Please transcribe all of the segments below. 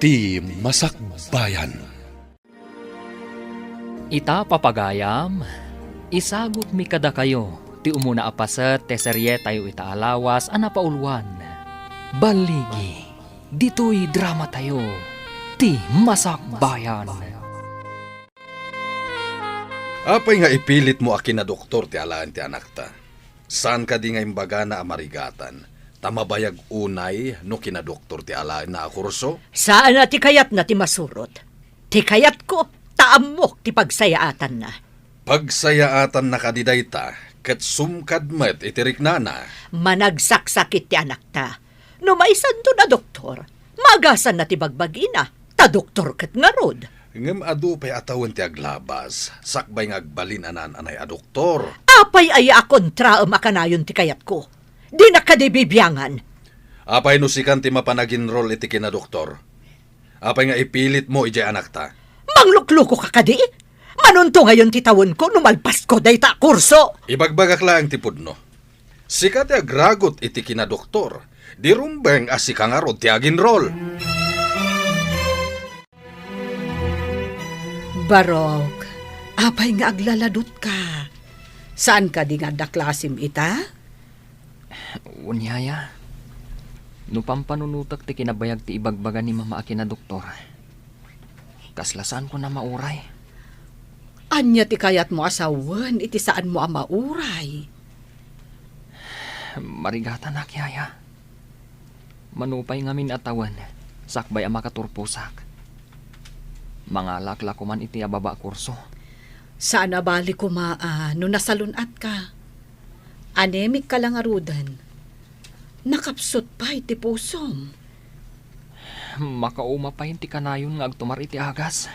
Ti Masakbayan. Ita papagayam, isagot mi kada kayo, ti umuna apaset, te serye tayo ita alawas, anapauluan. Baligi, dito'y drama tayo, ti Masakbayan. Apay nga ipilit mo akin na doktor ti alaan ti anak ta. Saan ka di nga imbaga na amarigatan? Tamabayag unay no kinadoktor ti alaan na kurso? Saan na ti kayat na ti masurot? Ti kayat ko, taamok ti pagsayaatan na. Pagsayaatan na kadiday ta, ket sumkad met itirik na. Managsaksakit ti anak ta. No maisan to na doktor, magasan na ti bagbagina, ta doktor ket nga rod. Ngem adu pay atawan ti aglabas, sakbay nga agbalin anan anay a doktor. Apay ay akontra makanayon ti kayat ko. Di na kadibibyangan. Apay no sikan ti mapanaginrol iti kinadoktor. Apay nga ipilit mo ijay anak ta. Manglukluko ka kadi? Manunto ngayon ti tawon ko numalpas ko day ta kurso. Ibagbagak lang ti pudno. Sikat ti agragot iti kinadoktor. Di rumbeng asikang arod ti aginrol. Barok, apay nga aglaladot ka. Saan ka di nga daklasim ita? Unyaya, no pampanunutak ti kinabayag ti ibagbaga ni mama akin na doktor. Kaslasan ko na mauray. Anya ti kayat mo asawan, iti saan mo mauray? Marigatan na kiyaya. Manupay ngamin atawan, sakbay ang makaturpusak. Mga lakla ko man iti ababa kurso. Saan abali ko no nasalunat ka? Anemic ka lang arudan. Nakapsot pa iti pusom. Makauma pa ti kanayon nga agtumar iti agas.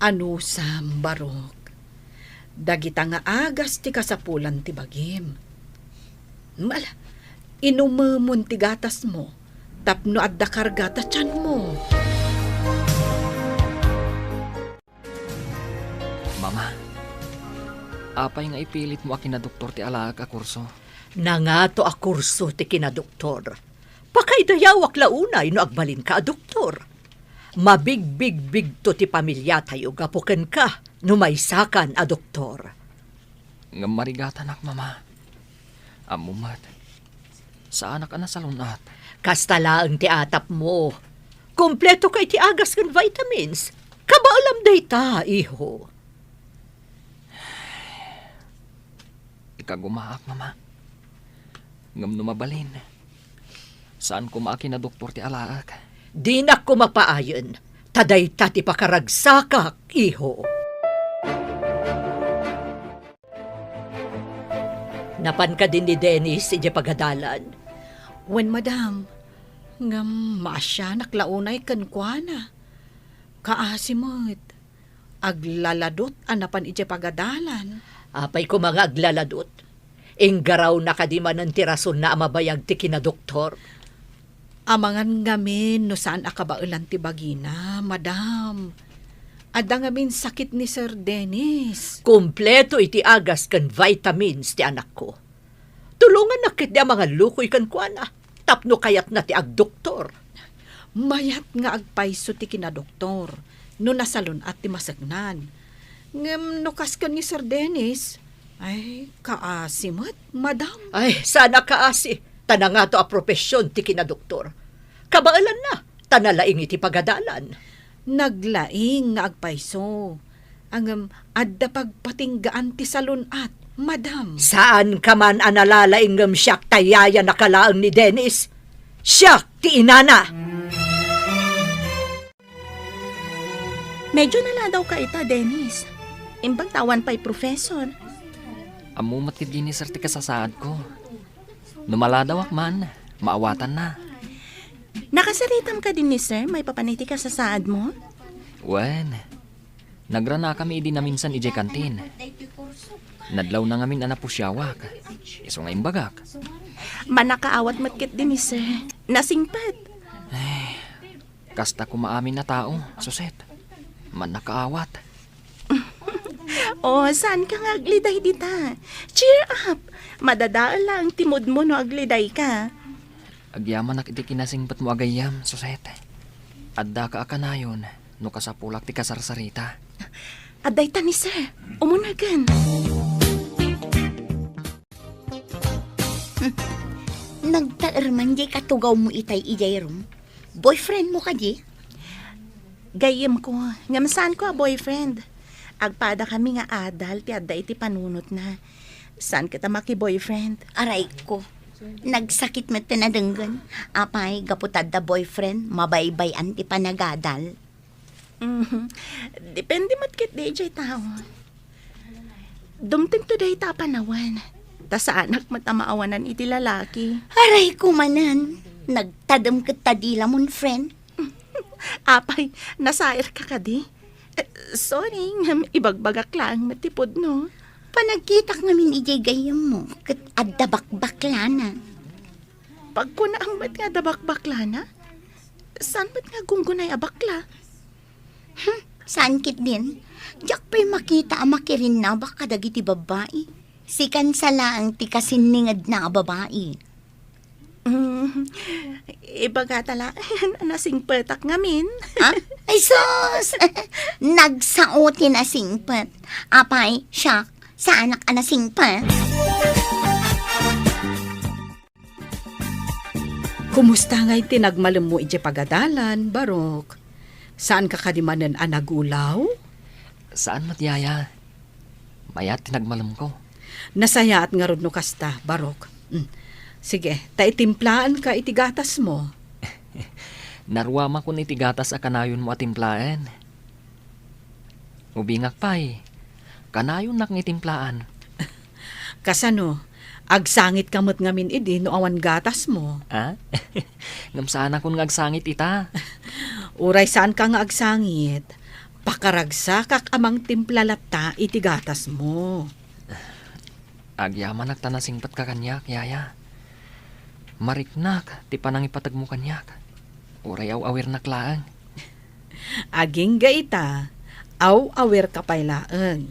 Ano sam, Barok? Dagita nga agas ti kasapulan ti bagim. Mala, inumumon ti gatas mo. Tapno adda karga ta tiyan mo. Mama, apay nga ipilit mo akin na doktor ti alaag a kurso. Nangato a kurso ti kinadoktor. Pakaidayawak launay no agbalin ka a doktor. Mabigbig-big to ti pamilya tayo gapuken ka no maisakan a doktor. Nga marigatan ak, mama. Amumat, sa anak na salunat. Kastalaang ti atap mo. Kompleto kay ti agas kan vitamins. Kabaalam day ta, iho. Ikagumaak, mama. Ngam numabalin. Saan ko maaki na doktor ti alaak? Di na ko mapaayon. Taday tati pakaragsakak, iho. Napan ka din ni Dennis, ije pagadalan. Wen madam, ngam masya naklaunay kankwana. Kaasimot, aglaladot anapan ije pagadalan. Apay ko mga aglaladot. Inggaraw na kadiman ng tirason na amabayag ti kinadoktor. Amangan ngamin no saan akabaulan ti bagina, madam. Ada ngamin sakit ni Sir Dennis. Kompleto iti agas kan vitamins ti anak ko. Tulungan na kit di mga lukoy kan kuana. Tapno kayat na ti agdoktor. Mayat nga agpaiso ti kinadoktor. No nasalon at ti masagnan. Ngem no kaskan ni Sir Dennis. Ay, kaasimot, madam. Ay, sana kaasi. Tana nga to a propesyon ti kinadoktor. Kabaalan na. Tanalaing iti pagadalan. Naglaing nga agpaiso. Ang adda pagpatinggaan ti salunat, madam. Saan ka man analalaing siyak tayaya nakalaang ni Dennis? Siyak ti inana. Medyo nala daw ka ita, Dennis. Imbang tawan pa'y professor. Amu matid ni sir ti kasasaad ko. Numaladawak man, maawatan na. Nakasaritam ka din ni sir, may papaniti ka sa saad mo? Wen, nagrana kami idi na minsan ije kantin. Nadlaw na ngamin anapusyawak. Iso nga imbagak. Manakaawat matkit din ni sir. Nasingpad. Kasta ko maamin na tao, suset. Manakaawat. Oh, saan ka nga agliday dita? Cheer up! Madadaal lang timod mo no agliday ka. Agyaman ak iti kinasingpat mo agayam, suset. Adda ka akanayon, no kasapulak ti kasarsarita. Aday ta ni sir. Umunagan. Nagtaarman di katugaw mo itay ijay ron. Boyfriend mo ka di? Gayem ko. Ngamsaan ko a boyfriend. Agpada kami nga adal ti adda iti panunot na. Saan kita maki-boyfriend? Aray ko. Nagsakit mo tinadenggan. Apay, gaputad da boyfriend, mabaybay ti panagadal. Depende matkit di ijay tao. Dumting to day tapanawan. Ta sa anak matamaawanan iti lalaki. Aray ko manan. Nagtadam ka tadila mon friend. Apay, nasair ka kadi. Sorry, ibagbagak lang matipod no. Panagkitak namin ijay gayam mo. Kat adda bakbakla na. Pag ko na ang ba't nga dabak-bakla na? Saan ba't nga gunggunay abakla? Saan kit din? Diyak pa'y makita ang makirin na baka dagiti babae. Sikan sala ang tikasiningad na babae. Ibaga tala, nasing petak ngamin. Ha? Ay sus! Nagsaotin na singpat. Apay, siyak, sa anak na singpat. Kumusta nga'y tinagmalam mo iti pagadalan, Barok? Saan ka kadimanan anagulaw? Saan matyaya? Mayat tinagmalam ko. Nasaya at nga rod no kasta, Barok. Sige, taitimplaan ka itigatas mo. Narwama ko ni tigatas a kanayon mo atimplaen. Ubingak pa'y, kanayon nak ngitimplaan. Kasano, agsangit kamot ngamin idi no awan gatas mo. Ha? Ngamsaan akong ngagsangit ita. Uray saan ka nga agsangit? Pakaragsa kak amang timplalata itigatas mo. Agyaman nagtanasingpat ka kanyak, yaya. Mariknak, ti panang ipatag mo kanyak. Uray awir naklaang. Aging gaita, awir ka paylaang.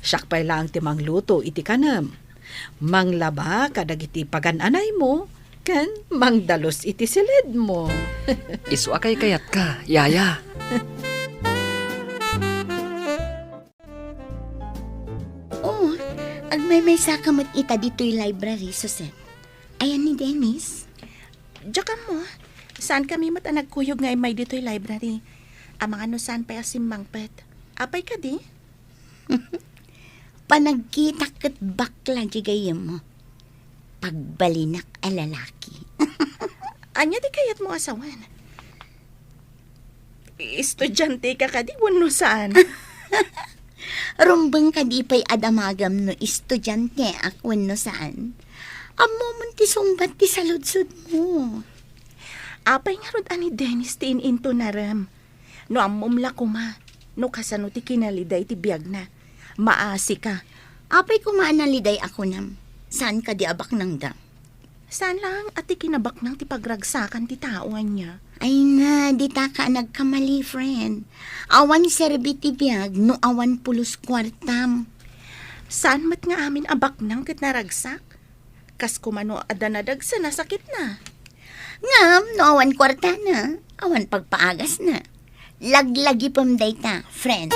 Siyak paylaang ti mangluto iti kanam. Manglaba kadag iti pagananay mo, kan mangdalos iti silid mo. Isu akay kayat ka, yaya. Oo, agmay-may sakamot ita dito'y library, Susan. Ayan ni Dennis. Diyakan mo, saan kami mata nagkuyog nga may dito'y library? Amang ano saan pa asimbang pet? Apay ka di? Panagkita kat bakla di gayam mo. Pagbalinak a lalaki. Anya di kayat mo asawan? Estudyante ka kadi, wano saan? Rumbang ka di pa'y adamagam no estudyante akwan no saan. Amo man ti sumbat ti saludsud mo. Apay nga rod ani Dennis ti ininto na ram. No amumla kuma, no kasano ti kinaliday ti biyag na. Maasi ka. Apay kumaanaliday ako nam. Saan ka di abak nang dam? Saan lang at ti kinabak ng ti pagragsakan ti taoan niya? Ay na, di ta ka nagkamali, friend. Awan serbi ti biyag no awan pulos kwartam. Saan mat nga amin abak ng kat naragsak? Kas kumano adanadag sa nasakit na. Ngam, no awan kwarta na. Awan pagpaagas na. Laglagi pamday ta, friend.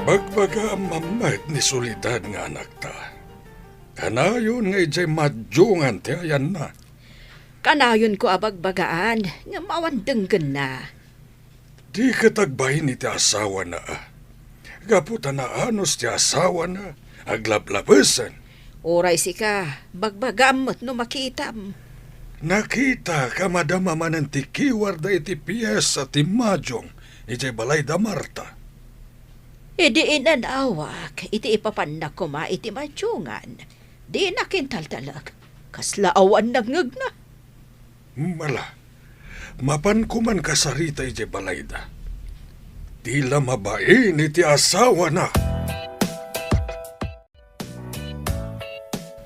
Bagbaga mamat ni Soledad nga anak ta. Kanayon nga ijay madyungan ti ayan na. Kanayon ko abagbagaan, nga mawandenggan na. Di katagbay ni ti asawa na Gaputa na anos ti asawa na. Aglablabesan. Oray si ka, bagbagamot no makitam. Nakita ka madama manan ti kiwar da iti piyesa ti madyong. Ijay balay da Marta. Di inanawak, iti ipapandak ko ma iti madyungan. Di nakintaltalag, kaslaawan nagngag na. Mala, mapan kuman kasarita ije balayda. Tila mabain iti asawa na.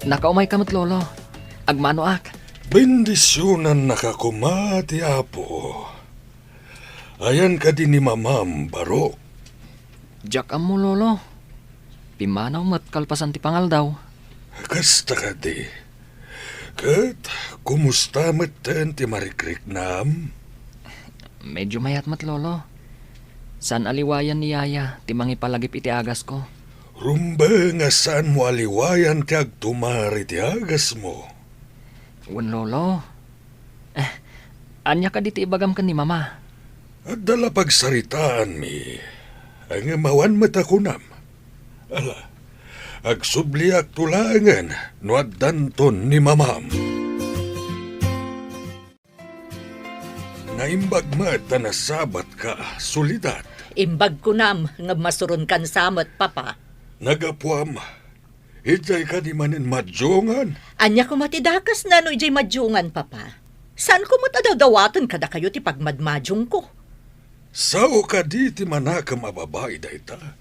Nakaumay kamot lolo. Agmano ak. Bendisyonan nakakumati apo. Ayan ka din ni Mamam Barok. Jak mo lolo. Pimanaw mat kalpasan ti pangal daw. Kasta ka di. Kat, kumusta matan ti Marikrik nam? Medyo mayat mat lolo. San aliwayan ni Yaya, ti mangipalagip iti agas ko. Rumba nga saan mo aliwayan ti agtumari ti agas mo? Wan lolo. Anya ka diti ibagam ka ni mama. At dala pagsaritaan mi, ang amawan matakunam. Ala, agsubliak tulangan no addanton ni mamam. Naimbag mata na sabat ka, sulidat. Imbag ko nam, nga masuron kan samot, papa. Nagapuam, ijay ka di manin madjongan. Anya ko matidakas na no ijay madyungan, papa. Saan ko matadawdawatan kada kayo ti pagmadmadyong ko? Sao ka di ti manakam a babae dayta?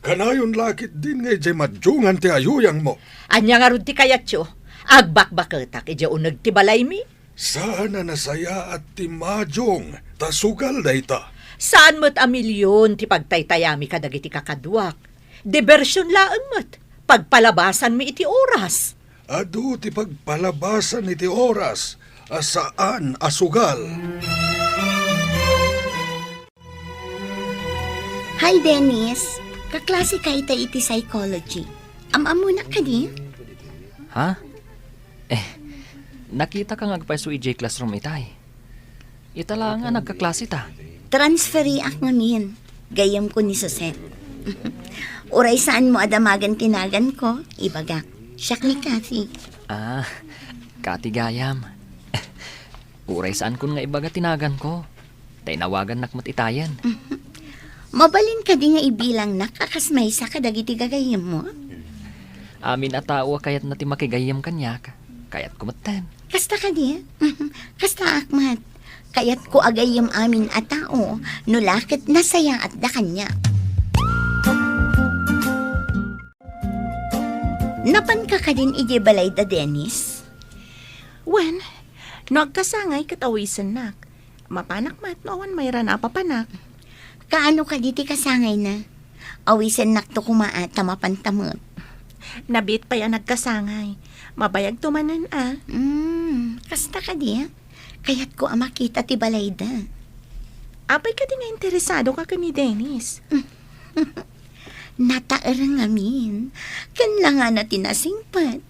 Kanayon lakit din nga ijay madjongan ti ayuyang mo. Anya nga rod ti kayatyo, agbakbaketak ijay unag ti balay mi. Sana nasaya at ti madyong, tasugal dayta. Saan mo't a milyon ti pagtaytayami kadagiti kakadwak? Diversyon laang mo't, pagpalabasan mi iti oras. Adu ti pagpalabasan iti oras, asaan asugal. Hi, Dennis. Kaklase ka iti psychology. Amuna ka di? Ha? Nakita ka nga agpaiso ijay classroom itay. Itala nga nagkaklase ta. Transferi ak ngamin. Gayam ko ni Suset. Uray saan mo adamagan tinagan ko? Ibagak. Siyak ni Cathy. Kati gayam. Uray saan kun nga ibaga tinagan ko. Tay nawagan nakmat itayan. Mabalin ka di nga ibilang nakakasmay sa kadagiti gagayam mo? Amin at tao kayat na ti makigayam kanyak. Kayat kumatan. Kasta ka di? Kasta akmat. Kayat ko agayam amin at tao, no lakit nasaya at da kanya. Napan ka din ije balay da, Dennis? Wen, nagkasangay katawisan nak. Mapanak mat noon mayra na papanak. Kaano ka diti kasangay na? Awisan nakto kumaat tamapantamot. Nabit pa yan nagkasangay. Mabayag tumanan Kasta ka di? Kayat ko makita ti balay da. Apay ka din nga interesado ka ni Dennis. Nataarang amin. Kanla na tinasingpat.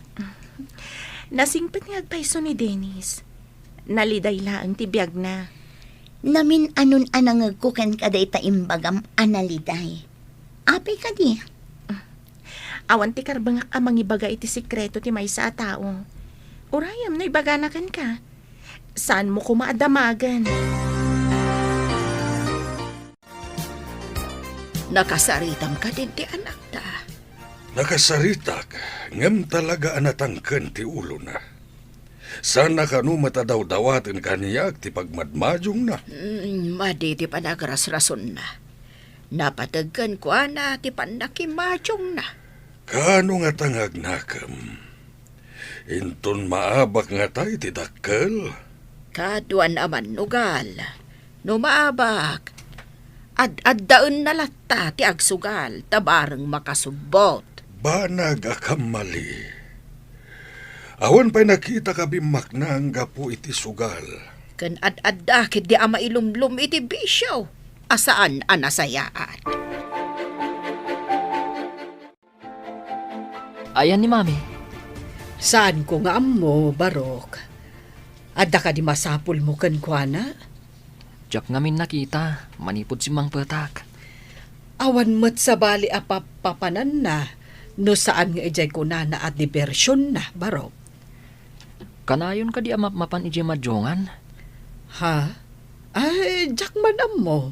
Nasingpat nga agpaiso ni Dennis. Naliday laang tibiyag na. Namin anon anangag ko kan kaday ta imbagam analiday. Apay ka di? Awan ti karbangak amang ibaga iti sikreto ti may sa tao. Urayam na ibaganakan ka. Saan mo kumaadamagan? Nakasaritam ka din ti anak ta. Nakasaritak, ngam talaga anatangken ti ulo na. Sana kanu matadaw-dawatin kaniyak ti pagmadmadyong na. Madi ti panagras-rason na. Napatagkan ko na ti panakimadyong na. Kano nga tangag nakam? Inton maabak nga tay ti dakkel. Kaduan aman nugal. No maabak. Ad-daon na latta ti agsugal tabareng makasubot. Banag akam mali. Awan pa'y nakita ka bimak na ang gapo iti sugal. Kan ad-adakit di ama ilumlum iti bisyo. Asaan anasayaan? Ayan ni mami. Saan ko nga mo, Barok? Adda ka di masapul mo kan kuana? Diyak ngamin nakita. Manipod si Mang Petak. Awan mo't sa bali apapapanan na. No saan nga ijay ko na at diversyon na, Barok? Kanayon ka di mapan ije madjongan? Ha? Ay, jak manam mo.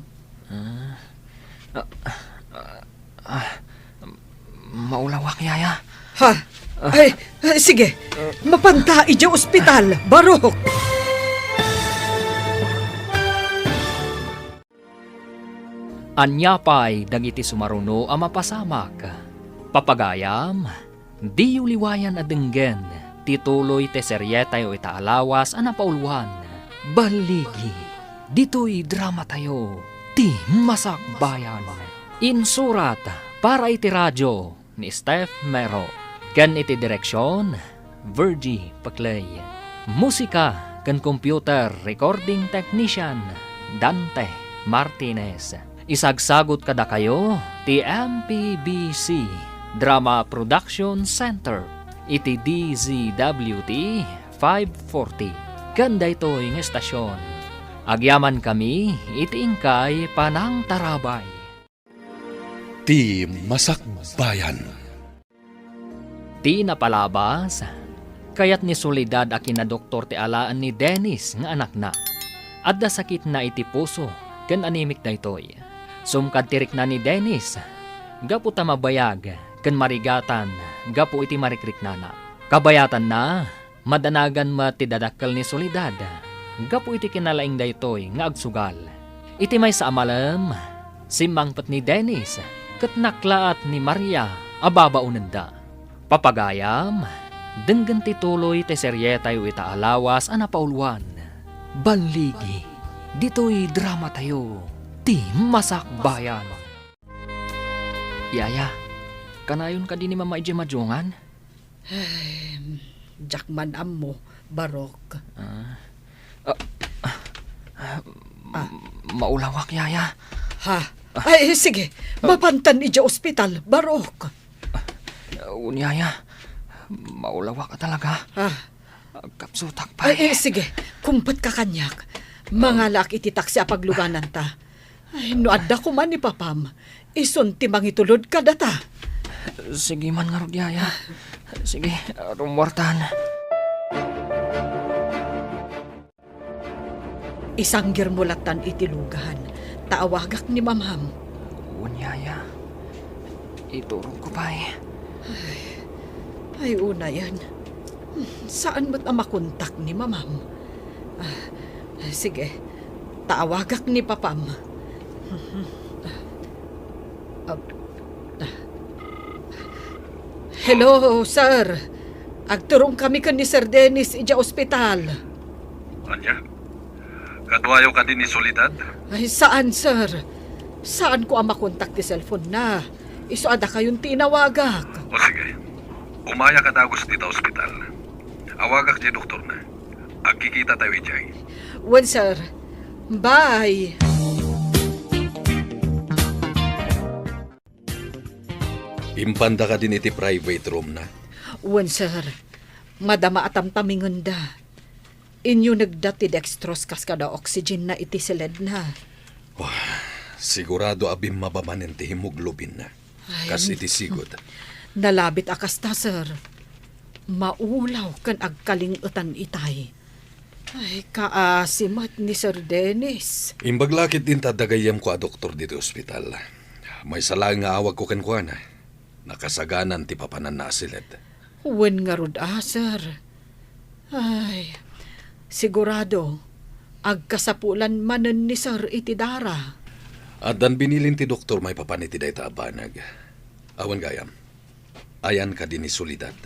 Maulawak yaya. Ha? Ay, sige. Mapanta ije ospital, Barok. Anyapay dagiti sumaruno a mapasamak. Papagayam, di uliwayan adenggen, tituloy te seryetay o itaalawas a napauluan. Baligi, dito'y drama tayo, ti Masakbayan. Insurat para iti radyo ni Steph Mero. Ken iti direksyon Virgie Paclay. Musika kan computer recording technician Dante Martinez. Isagsagot kada kayo ti MPBC Drama Production Center iti DZWT 540. Ganda ito yung estasyon. Agyaman kami iti ingkay Panang Tarabay. Ti Masakbayan. Ti napalabas, kayat ni Soledad a kinadoktor ti alaan ni Dennis nga anak na. Adda sakit na iti puso, ken anemic na itoy. Sumkad tirik na ni Dennis, gapu ta mabayag, ken marigatan, gapu iti marikrik nana. Kabayatan na, madanagan matidadakkel ni Soledad, gapu iti kinalaing da itoy nga agsugal. Iti may sa amalam, simangpat ni Dennis, ket naklaat ni Maria, ababaunan da. Papagayam, denggan tituloy te serye tayo itaalawas ana pauluan. Baligi, dito'y drama tayo, ti Masakbayan. Yaya, kanayon ka din ni Mama Ije Madyongan? Jakman ammo, Barok. Maulawak, Yaya. Ha? Ay, sige. Mapantan ija ospital, Barok. Yaya, maulawak ka talaga. Ha? Kapsutak pa. Ay, sige. Kumpat ka kanyak. Mga laki iti taksi apagluganan ta. Ay, no adda ko man ni Papam. Ison ti mangitulod ka data. Sige man nga Yaya. Sige, rumwartan. Isang girmulatan iti lugahan. Taawagak ni Mamam. Yaya, iturong ko pa Ay, una yan. Saan mo't makontak ni Mamam? Sige, taawagak ni Papam. Hello, sir. Agturong kami kan ni Sir Dennis ija ospital. Anya? Kadwayo ka din ni Soledad? Ay, saan, sir? Saan ko ang makontak ti cellphone na? Iso ada kayong tinawagak. O sige, umaya ka dagos dito ospital. Awagak di doktor na. Agkikita tayo ijay. Wen, sir. Bye. Impanda ka din iti private room na. Wen, sir. Madama atamtamingon da. Inyo nagdati dextrose kas kada oxygen na iti silid na. Sigurado abim mabamanin ti hemoglobin na. Kas iti sigod. Nalabit akas ta, sir. Maulaw kan agkalingutan itay. Ay, kaasimat ni Sir Dennis. Imbaglakit din tadagayam ko a doktor dito ospital. May sala nga awag ko kenkwana. Nakasaganan ti papanan na asilid. Wen nga rod, sir. Ay, sigurado, agkasapulan manen ni Sir iti dara. At dan binilin ti doktor may papaniti day taabanag. Awan gayam, ayan ka din ni Soledad.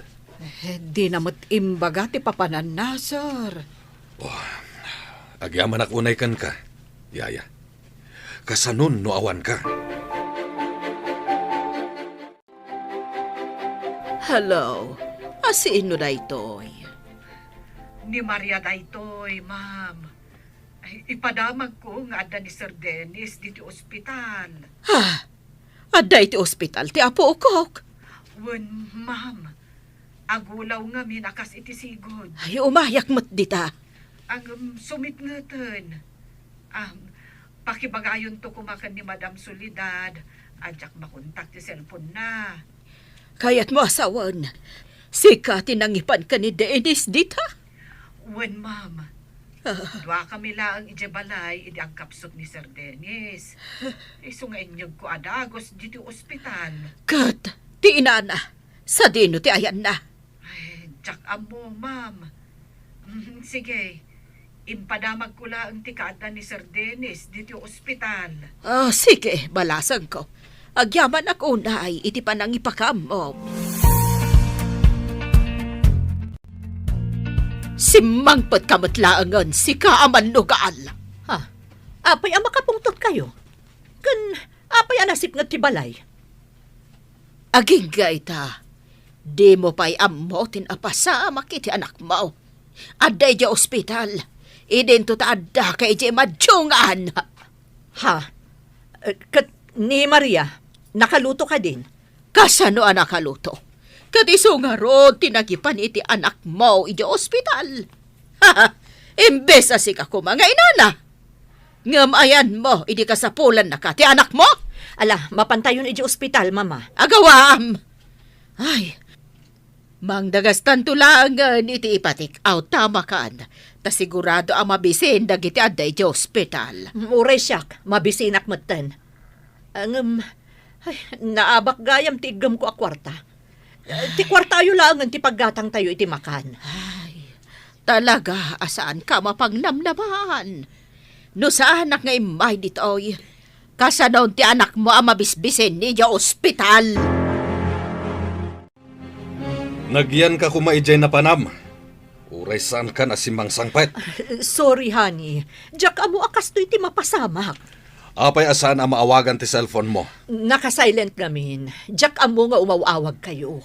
Di namot imbaga ti papanan na, sir. Agyaman unay kan ka, Yaya. Kasanon no awan ka. Hello, asiin no da itoy? Ni Maria daytoy, ma'am. Ay, ipadamag ko nga adda ni Sir Dennis dito ospital. Ha? Adda iti ospital, ti apo ukok. Wen, ma'am. Agulaw nga minakas iti sigod. Ay, umayak mo't dita. Ang sumitngeten. Pakibagayon to kumakan ni Madam Soledad. Adyak makontak ti cellphone na. Kaya't mo asawan. Sika tinangipan ka ni Dennis dita. Wen, ma'am. Dua kami lang ijabalay idi ang kapsot ni Sir Dennis. Iso nga inyog ko adagos dito ospital. Kat, ti inana. Sa dino ti ayan na. Ay, jak amo, ma'am. Sige, impadamag ko lang ti kaada ni Sir Dennis dito ospital. Sige, balasan ko. Agyaman ako na ay iti panangipakam mo. Simangpot kamatlaangan si kaaman lugaal. Ha? Apay ang makapungtot kayo? Kan, apay ang nasip nga tibalay? Aging gaita. Di mo pa'y amotin apasama kiti anak mo. Aday di ospital. Idin to taadda kay di madjungan. Ha? Ni Maria, nakaluto ka din. Kasano ang nakaluto? Katiso nga ron, tinagipan iti anak mo iti ospital. Ha! Imbes asik ako mga inana. Ngamayan mo, idi kasapulan na ka, ti anak mo? Ala, mapantayon iti ospital, mama. Agawam! Ay, mangdagastan tulangan iti ipatik out tama kan. Ta sigurado ang mabisin dagiti aday iti ospital. Uray siyak, mabisinak matan. Naabak gayam ti igam ko a kwarta. Ti kwartayo lang ti paggatang tayo iti makan. Ay, talaga asaan ka mapangnamnaman? No sa anak nga imay ditoy, kasanaw ti anak mo ang mabisbisin ni iti ospital. Nagyan ka kumaijay na panam. Uray saan ka na simang sangpet. Sorry, honey. Jack, amo akas to iti mapasamak. Apay asaan ang maawagan ti cellphone mo. Naka-silent namin. Jack, amo nga umawawag kayo.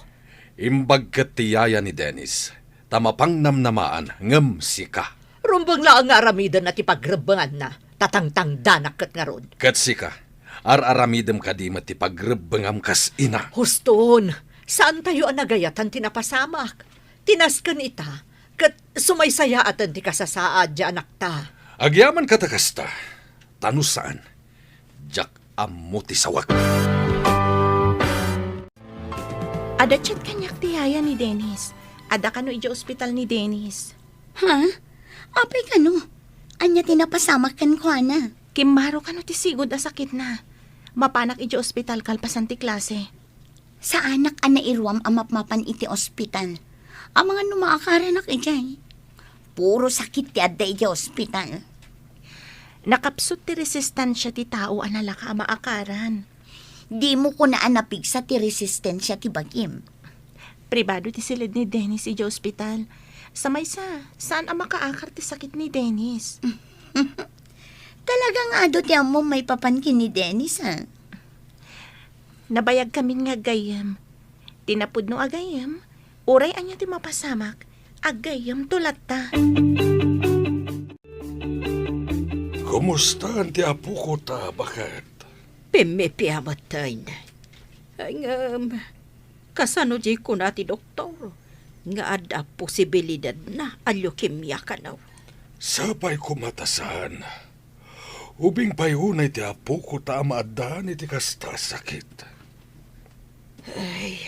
Imbag kat tiyaya ni Dennis. Tamapang namnamaan ngem sika. Rumbang lang nga aramidan na ti pagrebangan na. Tatangtang danak kat nga ron. Kat sika. Ar-aramidem ka di mati pagrebengam kas ina. Huston, saan tayo ang nagayatan tinapasamak? Tinaskan ita. Kat sumaysaya atan ti kasasaad di anak ta. Agyaman katakasta. Tanus saan? Jak amuti sawak. Ada chat kanyak ti yaya ni Dennis. Ada kano iti ospital ni Dennis. Ha? Apay ka no? Anya tinapasamak kan ko na. Kimaro kano ti sigod a sakit na. Mapanak iti ospital kalpasan ti klase. Sa anak ana irwam amapmapan iti ospital. Ang mga numaakaranak ijay. Puro sakit ti adda iti ospital. Nakapsot ti resistansya ti tao anala ka maakaran. Di mo ko na anapig sa ti resistensya ti bagim. Pribado ti silid ni Dennis iti ospital. Sa maysa, saan ang makaakar ti sakit ni Dennis? Talagang ado ti amo may papankin ni Dennis ha. Nabayag kami nga gayam. Tinapud no agayam, uray anya ti mapasamak, agayam tulat ta. Kumusta ang ti apo ko ta? Bakit? Pimipiamatayn. Ay kasano di ko na ti doktor. Nga ada posibilidad na a leukemia ka na. Sapay kumatasan. Ubing payunay ti apo ko ta maadaan iti kasta sakit. Ay,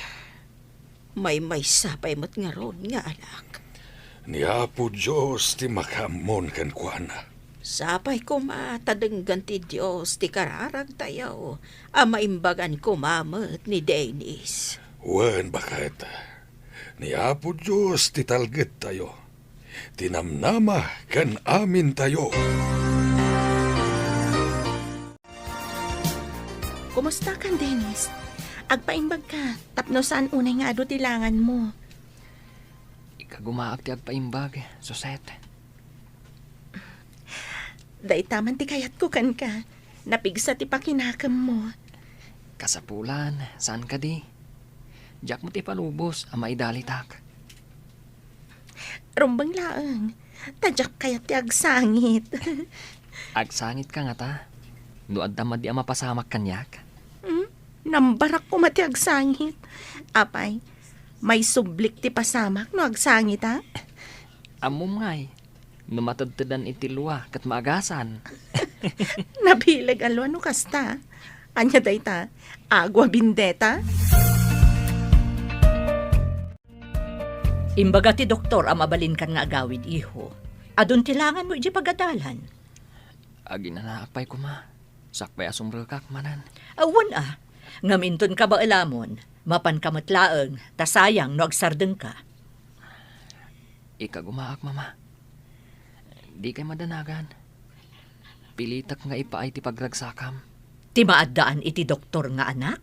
may sapay mo't nga ron nga anak. Ni Apo Diyos ti makamon kan kuana. Sapay ko matadenggan ti Diyos ti kararag tayo. Maimbagan ko mamat ni Dennis. Wen bakit? Ni Apo Diyos ti talget tayo. Tinamnama kan amin tayo. Kumusta kan Dennis? Agpaimbag ka, tapno saan unay nga ado tilangan mo. Ikagumaak ti agpaimbag, Suset. Day taman ti kayat ko kan ka, napigsa ti pakinakam mo. Kasapulan, saan ka di? Diyak mo ti palubos, ang maidalitak. Rumbang laang, tadyak kayat ti agsangit. Agsangit ka nga ta. Nuad tamad di ang mapasamak kanyak. Nambarak ko mati agsangit. Apay, may sublik ti pasamak no agsangit ha? Amom ngay, numatadtadan iti luwa kat maagasan. Nabilag alwa no kasta. Anya day ta, agwa bindeta. Imbaga ti doktor ang mabalin kan nga agawid, iho. Adun tilangan mo iti pagadalan. Agi na naapay ko ma. Sakpay asumrel kak manan. Awan ngaminton ka ba alamon? Mapan kamatlaeng, tasayang no agsardeng ka. Ikagumaak mama. Di kay madanagan. Pilitak nga ipaay ti pagragsakam. Ti maadaan iti doktor nga anak?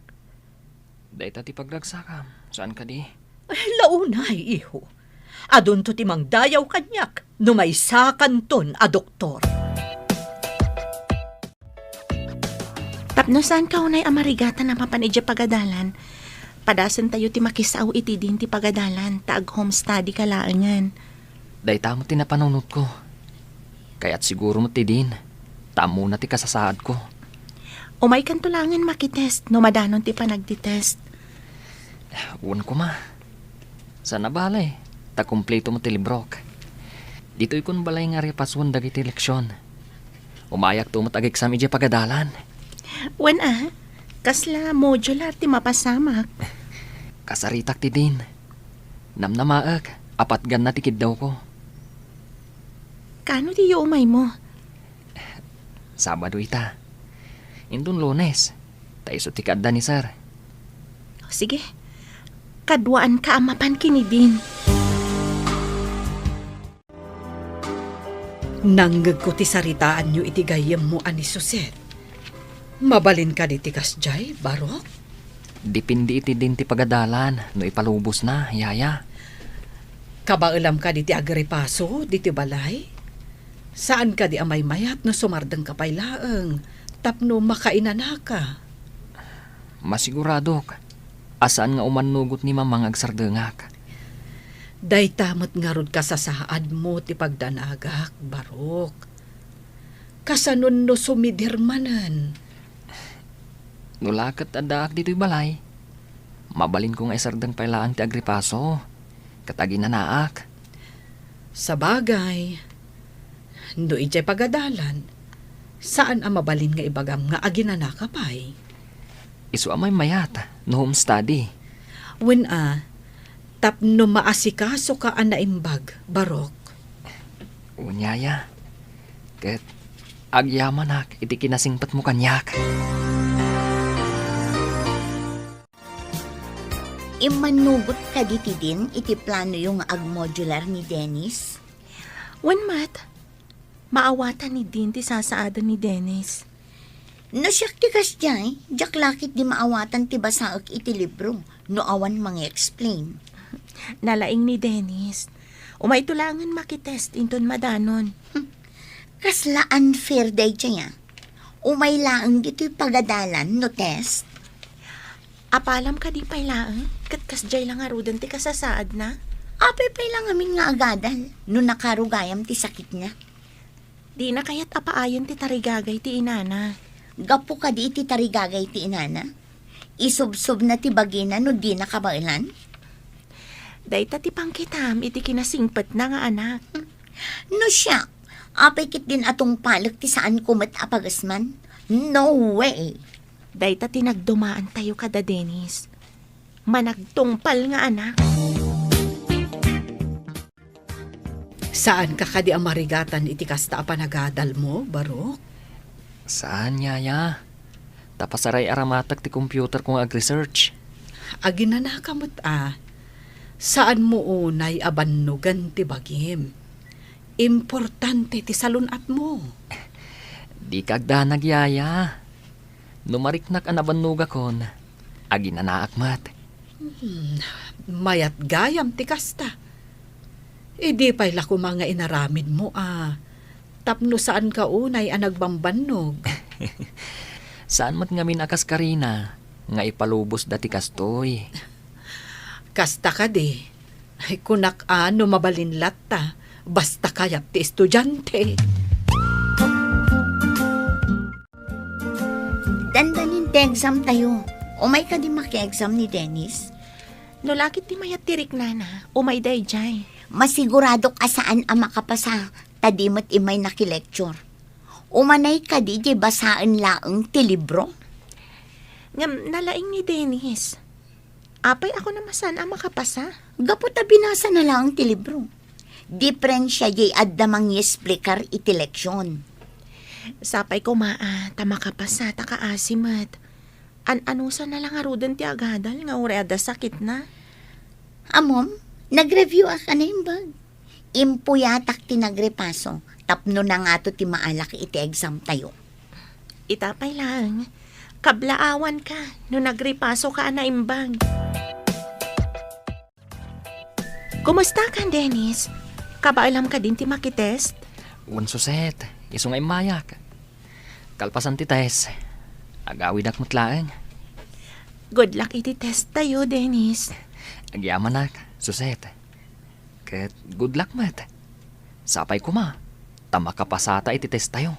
Dahita ti pagragsakam. Saan ka di? Ay, launay, iho. Adun to ti mangdayaw kanyak, no may sakanton a doktor. Tapno saan ka unay amarigatan na mapanidya pagadalan, Padasan tayo ti makisaw iti din ti pagadalan, taag home study kalaangan. Day tamo tinapanunot ko. Kaya't siguro mo ti din. Tamo na ti kasasaad ko. Umay kan tulangan makitest, no madanon ti panagtitest. Uwan ko ma. Sana balay. Takumpleto mo ti librok. Dito'y kun balay nga repaswan dagiti leksyon. Umayak to mo tag-exam iti pagadalan. Wen kasla modular ti mapasamak. Kasaritak ti din. Namnamaak. Apat gan na tikid daw ko. Kano ti umay mo? Sabado ita. Indun Lunes. Taiso ti kadda ni sir. Sige, kadwaan ka amapan kini din. Nanggag ko ti saritaan nyo iti gayem mo ani Suset. Mabalin ka di ti kasjay, Barok? Dipindi iti din ti pagadalan. No ipalubos na, yaya. Kabailam ka di ti agripaso, di ti balay? Saan ka di amay mayat no sumardeng kapay laeng, tapno makainana ka? Masiguradok. Asaan nga umanugot ni mamang agsardengak. Day tamot nga rod ka sa saad mo ti pagdanagak, Barok. Kasanon no sumidirmanan. Nulakat adaak dito'y balay. Mabalin ko nga isardeng pailaan ti agripaso. Katagi na naak. Sa bagay, no ijay pagadalan, saan ang mabalin nga ibagam nga aginana ka pa'y? Isu amay mayat, no home study. When tapno maasikaso ka anaimbag, Barok. Unyaya. Ket agyaman ak, iti kinasingpat mo kanyak. Imanugot ka diti din iti plano yung ag-modular ni Dennis. Wen mat, maawatan ni din ti sasaada ni Dennis. No siyak ti kasjay, jak lakit di maawatan ti basaak iti libro, no awan explain. Nalaing ni Dennis. Umay tulangan makitest inton madanon. Kasla unfair day siya. Umay laang dito'y pagadalan no test. Apalam ka di pailaan, kat kasjay lang arudan ti kasasaad na. Apay lang amin nga agadal, no nakarugayam ti sakit niya. Di na kaya't apaayon ti tarigagay ti inana. Gapo ka di iti tarigagay ti inana. Isubsob na ti bagina no di nakabailan. Dayta ti pangkitam iti kinasingpet na nga anak. No siya, apay kit din atong palak ti saan kumat apagasman. No way! Dayta tinagdumaan tayo kada Dennis. Managtungpal nga anak. Saan ka kadi amarigatan iti kasta apanagadal mo, Barok? Saan, yaya? Tapasaray aramatak ti computer kong ag-research. Aginana kamot Saan mo unay abannugan ti bagim? Importante ti salunat mo. Di kagdanag, yaya. Numariknak ang nabanuga kon. Aginanaak mat. Mayat gayam ti kasta. Idi pa'y lako mga inaramid mo Tapno saan ka unay nagbambannog? Saan mat ngamin akas karina? Nga ipalubos dati kastoy. Kasta ka di. Ay kunak ano mabalinlat ta. Basta kayat ti estudyante. Dandanin ti exam tayo. Umay ka di maki-exam ni Dennis. No lakit ti mayat tirik nana, umay day jay. Masigurado ka saan ang makapasa. Tadimot imay nakilecture. Umanay ka di basaan laeng ti libro. Ngam nalaing ni Dennis. Apay ako namasan ang makapasa. Gapo ta binasa na lang ti libro. Diferensya jay addamang yesplikar iti leksyon. Sapay ko ta makapasa ta kaasimat. Anusa na lang arudan ti agadal nga ureada sakit na. Amom, nag-review ka na yung bag. Impuyatak ti nagrepaso. Tapno na nga to ti maalak iti exam tayo. Itapay lang. Kablaawan ka no nagrepaso ka na imbag. Kumusta ka, Dennis? Kabailam ka din ti makitest? Wan suset, isong ay mayak. Kalpasan ti tes. Agawid ak mutlaeng. Good luck iti test tayo, Dennis. Agyaman nak, Suset. Ket good luck mat. Sapay ko ma. Tama kapasata iti test tayo.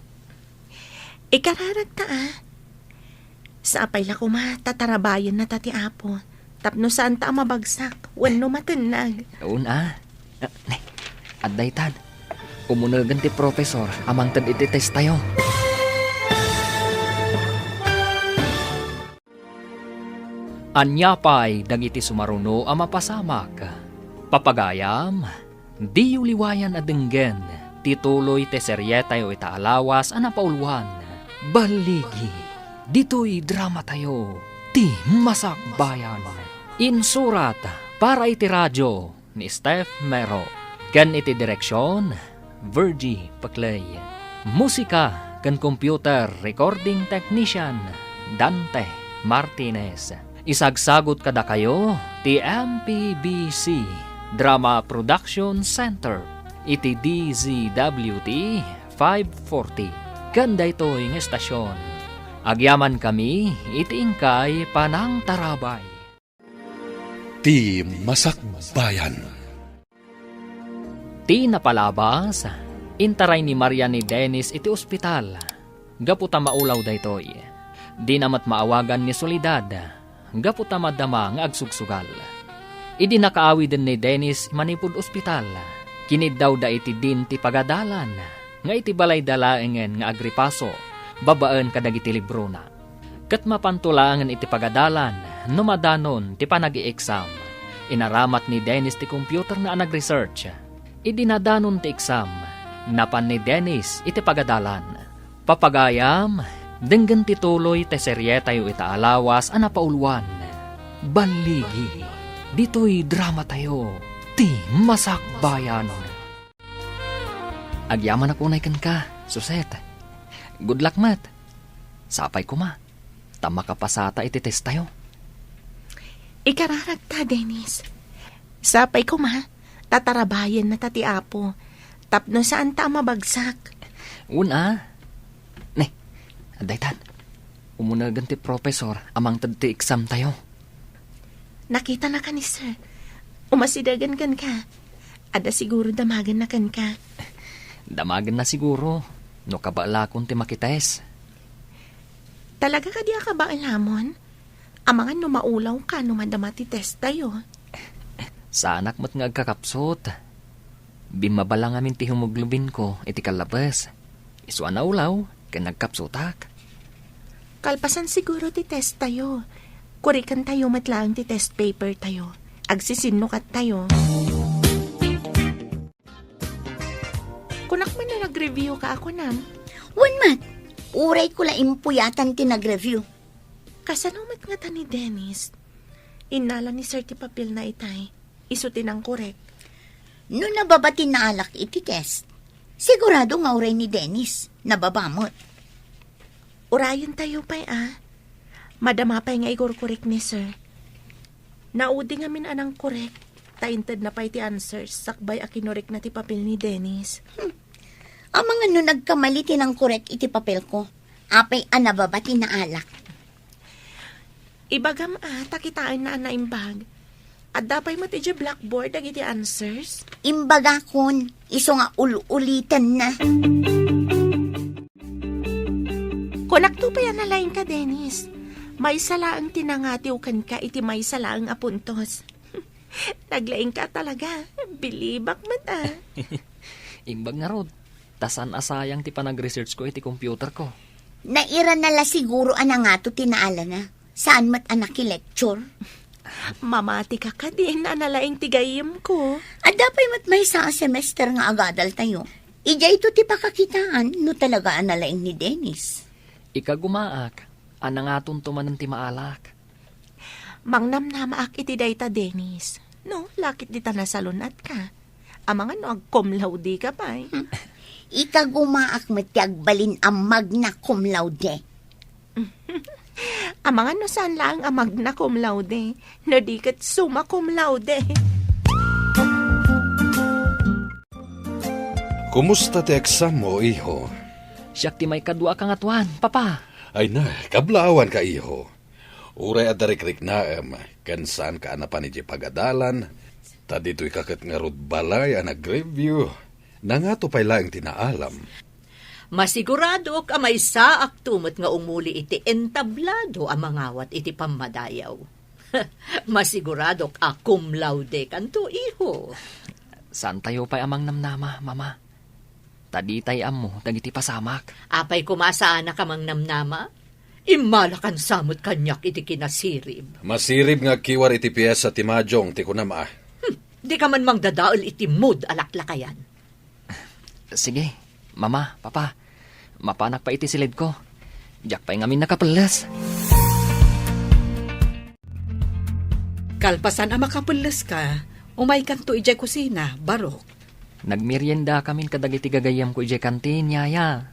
Ikararag ta Sapay la ko ma, tatarabayan na tati apo. Tapno saan ta mabagsak, wano matinag. Una. Adday tad. Umunagan ti profesor, amang tad iti test tayo. Anyapay dagiti sumaruno a mapasamak. Papagayam, di uliwayan adenggen, tituloy te seryetayo itaalawas a napauluan. Baligi, dito'y drama tayo, ti masakbayan. Insurat para iti radyo ni Steph Mero. Ken iti direksyon, Virgie Paclay. Musika ken computer recording technician, Dante Martinez. Isagsagot kada kayo, ti MPBC Drama Production Center, iti DZWT 540. Ganda ito yung estasyon. Agyaman kami, iti ingkay panang tarabay. Ti Masakbayan. Ti napalabas, intaray ni Maria ni Dennis iti ospital. Gaputa maulaw daytoy. Di namat maawagan ni Soledad. Gaputa madama nga agsugsugal. Idi nakaawi din ni Dennis manipud ospital. Kinid daw da iti din ti pagadalan. Nga iti balay dalaengen nga agripaso. Babaan kadagiti libro na. Kat mapantulangan iti pagadalan. Numadanon ti panagi-exam. Inaramat ni Dennis ti computer na nag-research. Idi nadanon ti exam. Napan ni Dennis iti pagadalan. Papagayam, denggan tituloy te serye tayo itaalawas a napauluan. Baligi, dito'y drama tayo, ti masakbayan. Agyaman ako na ikan ka, Suset. Good luck, mat. Sapay ko ma. Tama kapasata iti test tayo. Ikararag ta, Dennis. Sapay ko ma, tatarabayan na tati apo. Tapno saan ta mabagsak. Una, aday tan, umunagan ti profesor, amang tad ti exam tayo. Nakita na ka ni sir. Umasidagan kan ka. Ada siguro damagan na kan ka. Damagan na siguro, no kabala kung ti makites. Talaga ka diya ka ba alamon? Amangan no maulaw ka no madama ti test tayo. Sa anak mo't nga agkakapsot. Bimabala ngamin ti hemoglobin ko, iti kalabas. Isu na ulaw, kaya nagkapsutak. Kalpasan siguro ti test tayo. Kurikan tayo matlaang ti test paper tayo. Agsisinukat tayo. Kunak man na nag-review ka ako nam. Wan uray ko la impuyatan ti nag-review. Kasanumat nga ta ni Dennis. Inala ni Sir ti papel na itay. Isutin ang korek. No nababati na alak iti test, sigurado nga uray ni Dennis, nababamot. Urayon tayo pa'y Madama pa'y nga igor-korek ni Sir. Naudi nga min anang korek. Tainted na pa'y ti answers, sakbay akinorek na ti papel ni Dennis. Ang mga no nagkamali tinang korek iti papel ko, apay nababati na alak. Ibagam takitaan na naimbag. At dapay mo ti blackboard ag iti answers. Imbaga kon, iso nga ulitan na. Kunakto pa yan nalain ka, Dennis. May salaang tinangatiw kan ka iti may salaang apuntos. Naglaing ka talaga. Bilibak man Imbag nga rod, tasan asayang ti panag-research ko iti computer ko. Naira nala siguro anangato tinaala na. Saan mat anak lecture? Mamati ka din na nalaing tigayim ko. At dapay mat may sa semester nga agadal tayo. Ija ito ti pakakitaan no talaga analaing ni Dennis. Ika gumaak, anang atong tumanan ti maalak. Mangnamnamaak iti dayta, Dennis. No, lakit di ta nasalunat ka. Amangan no agkumlaw di ka pa Ika gumaak matiagbalin ang magna cum laude. Amangan no saan lang ang magna cum laude. No di kat summa cum laude. Kumusta ti exam mo, iho? Siyak ti may kadwa kang atuan, papa. Ay na, kablaawan ka, iho. Uray adarikrik naam, kansan ka na pa ni pagadalan, ta dito'y kakat nga rod balay ang nag-review, na nga to pa'y laing tinaalam. Masigurado ka may saak tumot nga umuli iti entablado ang mangawat iti pamadayaw. Masigurado ka cum laude kanto iho. Saan tayo pa'y amang namnama, mama? Taditay amo, dagiti pasamak. Apay kumasaan na kamang namnama? Imalakan samot kanyak iti kinasirib. Masirib nga kiwar iti piyesa ti Majong ti kunama. Di ka man mangdadaol iti mood alaklakayan. Sige, mama, papa, mapanak pa iti silid ko. Diyak pa'y ngamin nakapelas. Kalpasan ang makapulas ka, umay kanto ijay kusina, Barok. Nagmerienda kamin kadagiti gagayam ko ijay kantin, yaya.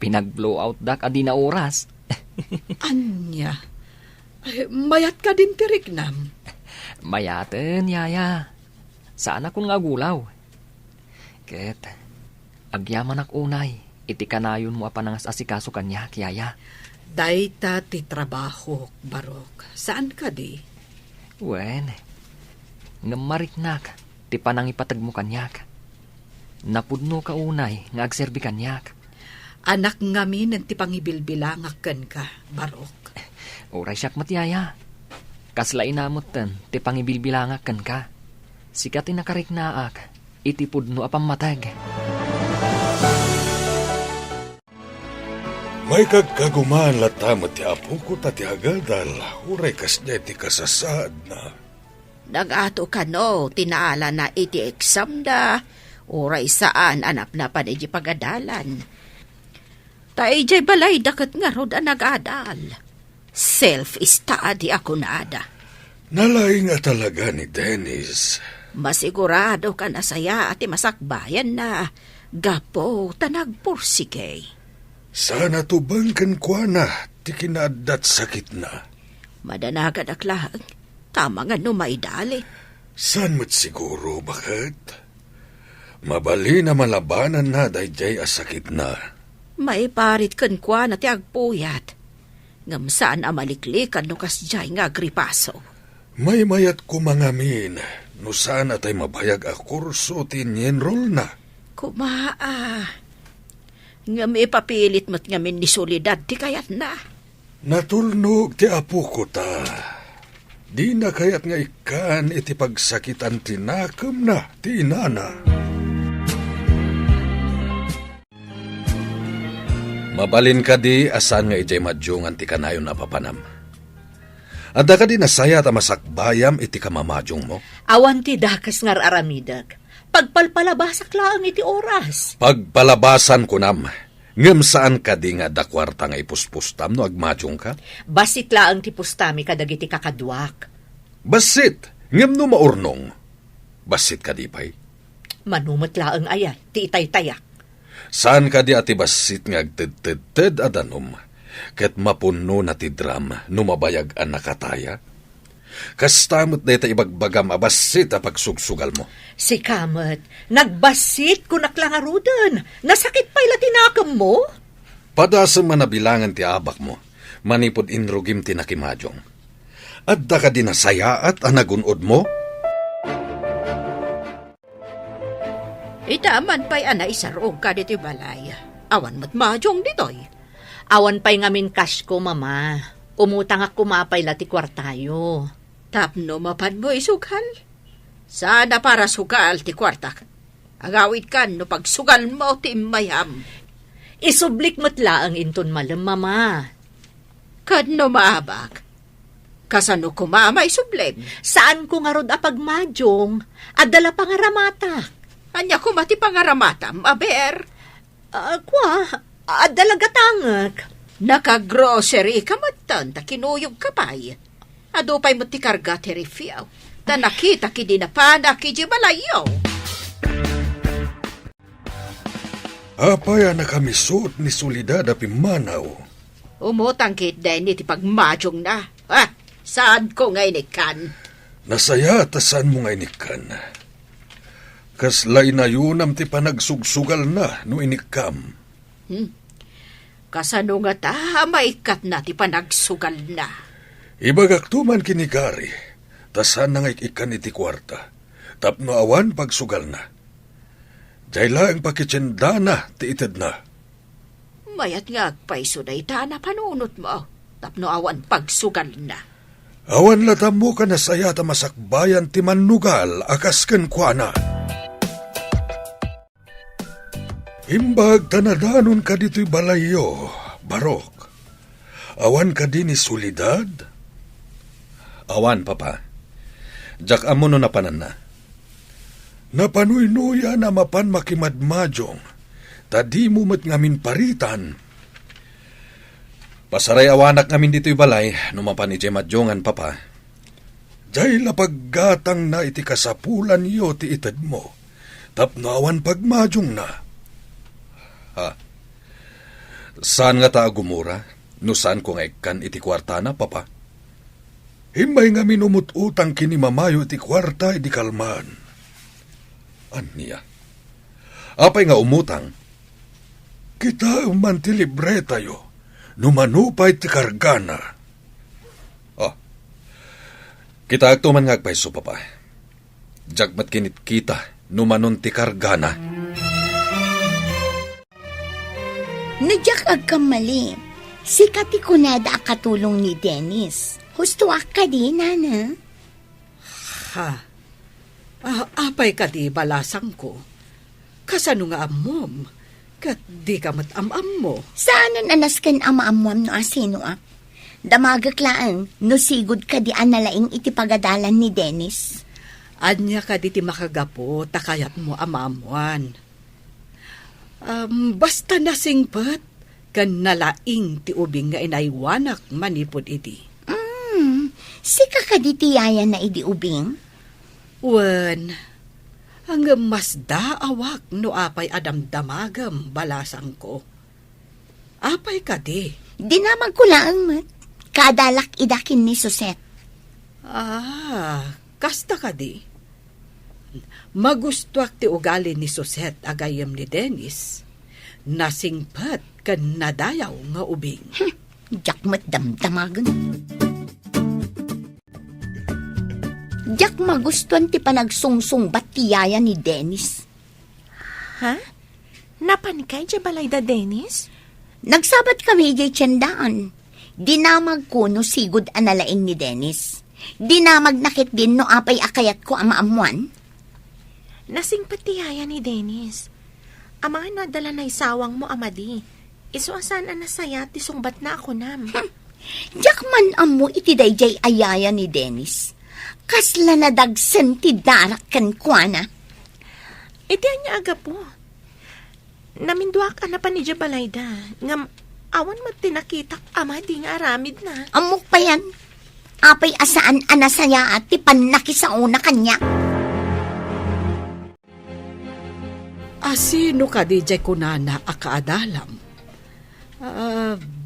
Pinag-blow out dak adi na oras. Anya, mayat ka din tiriknam. Mayaten, yaya. Saan akong nga gulaw? Ket, agyaman ak unay, iti kanayon mo apanangas asikaso kanya, yaya. Dayta ti trabaho, Barok. Saan ka di? Wen, ngamariknak, ti panangipatag mo kanyak. Napudno ka unay, nga agserbi kanyak. Anak ngamin ang ti pangibilbilangakkan ka, Barok. Oray siyak matyaya. Kasla inamutan, ti pangibilbilangakan ka. Sikat inakariknaak, iti pudno apang matag. May kagkagumaan latamat ti apo ko tati agadal, uray kas ti kasasaad na. Nagato ka no, tinaala na iti exam da, oray saan anap na pa iti pagadalan. Taijay balay dakat nga rod ang nag-adal. Self-study ako na ada. Nalaing nga talaga ni Dennis. Masigurado ka na saya at masakbayan na. Gapo, tanagpursige. Sana tubangkan kwa na, ti kinaadat sakit na. Madanagan aklang, tama nga no maidali. San mo't siguro, bakit? Mabali na malabanan na dayjay asakit na. May parit kan kwa na ti agpuyat. Ngam saan amaliklikan no kasjay nga agripaso. May mayat ko mangamin, no sana tay mabayag a kurso tinyenrol na. Kumaa. Ngam ipapilit mo't ngamin ni Solidad ti kayat na. Natulnog ti apo ko ta. Di na kayat nga ikan iti pagsakitan tinakam na ti inana. Mabalin ka di asan nga ijay madyungan ti kanayon na papanam. Adda ka di nasaya ta masakbayam iti kamamadyong mo. Awan ti dakas ngar aramidag. Pagpalpalabasak lang iti oras. Pagpalabasan ko nam, ngem saan ka di nga dakwarta nga ipuspustam no agmadyong ka? Basit laang ti pustami kadagiti kakadwak. Basit, ngem no maurnong. Basit ka di pa'y? Manumot laang ayay, ti itay-tayak. Saan ka di ati basit nga agted-ted adanom, ket mapuno na ti dram no mabayag ang nakataya? Kastamot na ita ibagbagam abasit a pagsugsugal mo. Si Kamet, nagbasit ko naklangarudan. Nasakit pa'y latinakam mo? Padasam manabilangan ti abak mo, manipod inrugim ti nakimadyong. Adda ka di nasayaat ang nagunod mo? Itaman pa'y anay sarong ka dito balay. Awan mo't madyong ditoy. Awan pa'y ngamin cash ko, mama. Umutang ak kumapay lati kwartayo. Tapno mapan mo isugal. Sana para sugal ti kwartak. Agawid kan no pagsugal mo ti mayam. Isublik mo't laang inton malam, mama. Kadno maabak. Kasano kumama isublem. Saan ko nga rod apagmadyong? Adala pangaramata. Anya kumati pangaramatam, aber. Adala gatangak. Naka-grocery ka matan, ta kinuyog ka pa'y. Ado pa'y mo ti karga ti refiaw. Ta nakita ki dinapana ki di malayaw. Apaya na kami suot ni Solidad a pimanaw. Umutang kit din iti pagmadyong na. Saan ko nga inikan? Nasaya tasan mo nga inikan. Kaslay na yunam ti panagsugsugal na no inikam. Kasano nga ta maikat na ti panagsugal na. Ibagak tuman kinikari, tasan nang ikan iti kwarta, tapno awan pagsugal na. Dayla ang pakitsendana ti ited na. Mayat nga agpaiso na itana panunot mo. Tapno awan pagsugal na. Awan latam mo ka na saya ta masakbayan ti manugal akas ken kuana. Imbag tanadanon ka dito'y balayo, Barok. Awan ka din ni solidad? Awan, Papa. Jak amo no napanan na. Napanuy-nuya na mapan makimadmadyong, tadi mo mat ngamin paritan. Pasaray awanak ngamin dito'y balay, numapan iti madjongan, Papa. Jay lapaggatang na iti kasapulan yo ti ited mo, tapno awan pagmadyong na. Ha? Saan nga ta agumura? No saan ko nga ikan iti kwarta na, Papa? Himbay nga minumututang kini mamayo iti kwarta iti kalman. Aniya? Apay nga umutang? Kita man ti libre tayo, numanupay ti kargana. Oh, kita agtuman nga agpaiso, Papa. Jagmat kinit kita, numanon ti kargana. Nadyak agkamali. Si kati kunada akatulong ni Dennis. Husto ka di, nana. Ha? Apay ka di balasang ko. Kasano nga amom? Kat di ka matamam mo. Saan anas kan ama-amuam no asino ak? Damagaklaan, no sigod ka di analaing itipagadalan ni Dennis. Anya ka di ti makagapo, takayat mo amamuan. Basta nasingpat, kan nalaing ti ubing nga inaywanak manipod iti. Si kakaditiyaya na idi ubing? Wen, ang mas daawak no apay adamdamagam balasang ko. Apay ka di. Dinamag ko lang mat. Kadalak idakin ni Suset. Kasta ka di. Magustuak ti ugali ni Suset agayam ni Dennis. Nasingpat kan nadayaw nga ubing. Diyak damdamagan. Diyak magustuhan ti panagsungsung batiyaya ni Dennis. Ha? Napanikay dya balay da, Dennis? Nagsabat kami jay tiyandaan. Dinamag ko no sigod analaing ni Dennis. Dinamag nakit din no apay akayat ko amaamuan. Nasing patiyaya ni Dennis. Ang mga nadala na isawang mo, amadi. Isuasan ang nasaya ti sungbat na ako nam. Diyak man amo iti dayjay ayaya ni Dennis. Kasla na dagsen ti darak kan kuana. Iti anya aga po. Naminduak ka na pa ni Jabalayda. Ngam, awan mo tinakitak amadi nga aramid na. Amok pa yan. Apay asaan anasaya at ti panakisauna kanya. Sino ka di jay kunana akaadalam?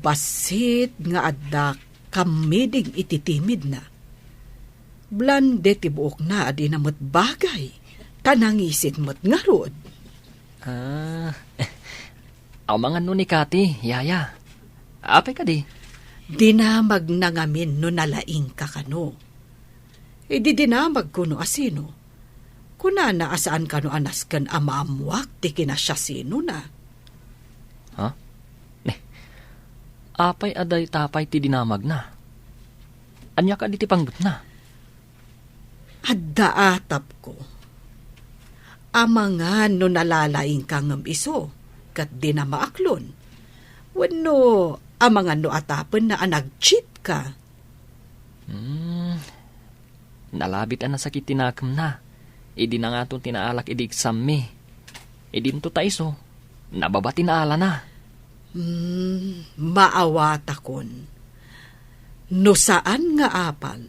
Basit nga adda kamiding ititimid na. Blande ti buok na adi na mo't bagay. Tanangisit mo't ngarod. Ang mga nun ni Kati, yaya. Apay ka di. Dinamag na ngamin no nalaing ka kano. Di dinamag ko no asino. Kunana asaan ka no anas kan amamuak ti kinasya sino na. Ha? Apay aday tapay ti dinamag na. Anya ka di ti panggut na. Adda atap ko. Amangan no nalalaing ka ngam iso, kat di na maaklon. Wano, amangan no atapen na anag-cheat ka. Nalabit ang nasakit tinakam na. Idi na nga itong tinaalak idi exam mi. Idi nito taiso. Nababa tinaala na. Maawata kon. No saan nga apal,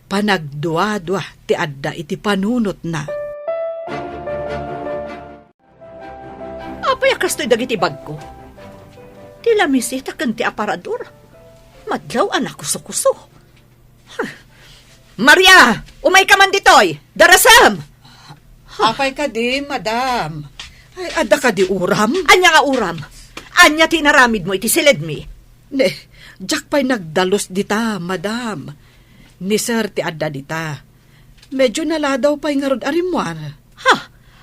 panagdwa-dwa ti adda iti panunot na. Apay akas to'y dagiti bag ko. Tila misita kan ti aparador. Madlaw anak kuso-kuso. Maria! Umay ka man ditoy! Darasam! Apay ka di, madam. Ay, adda ka di uram? Anya nga uram? Anya tinaramid mo iti silid mi? Ne, jak pa'y nagdalos dita, madam. Ni sir ti adda dita. Medyo naladaw pa'y nga rod arimwar. Ha?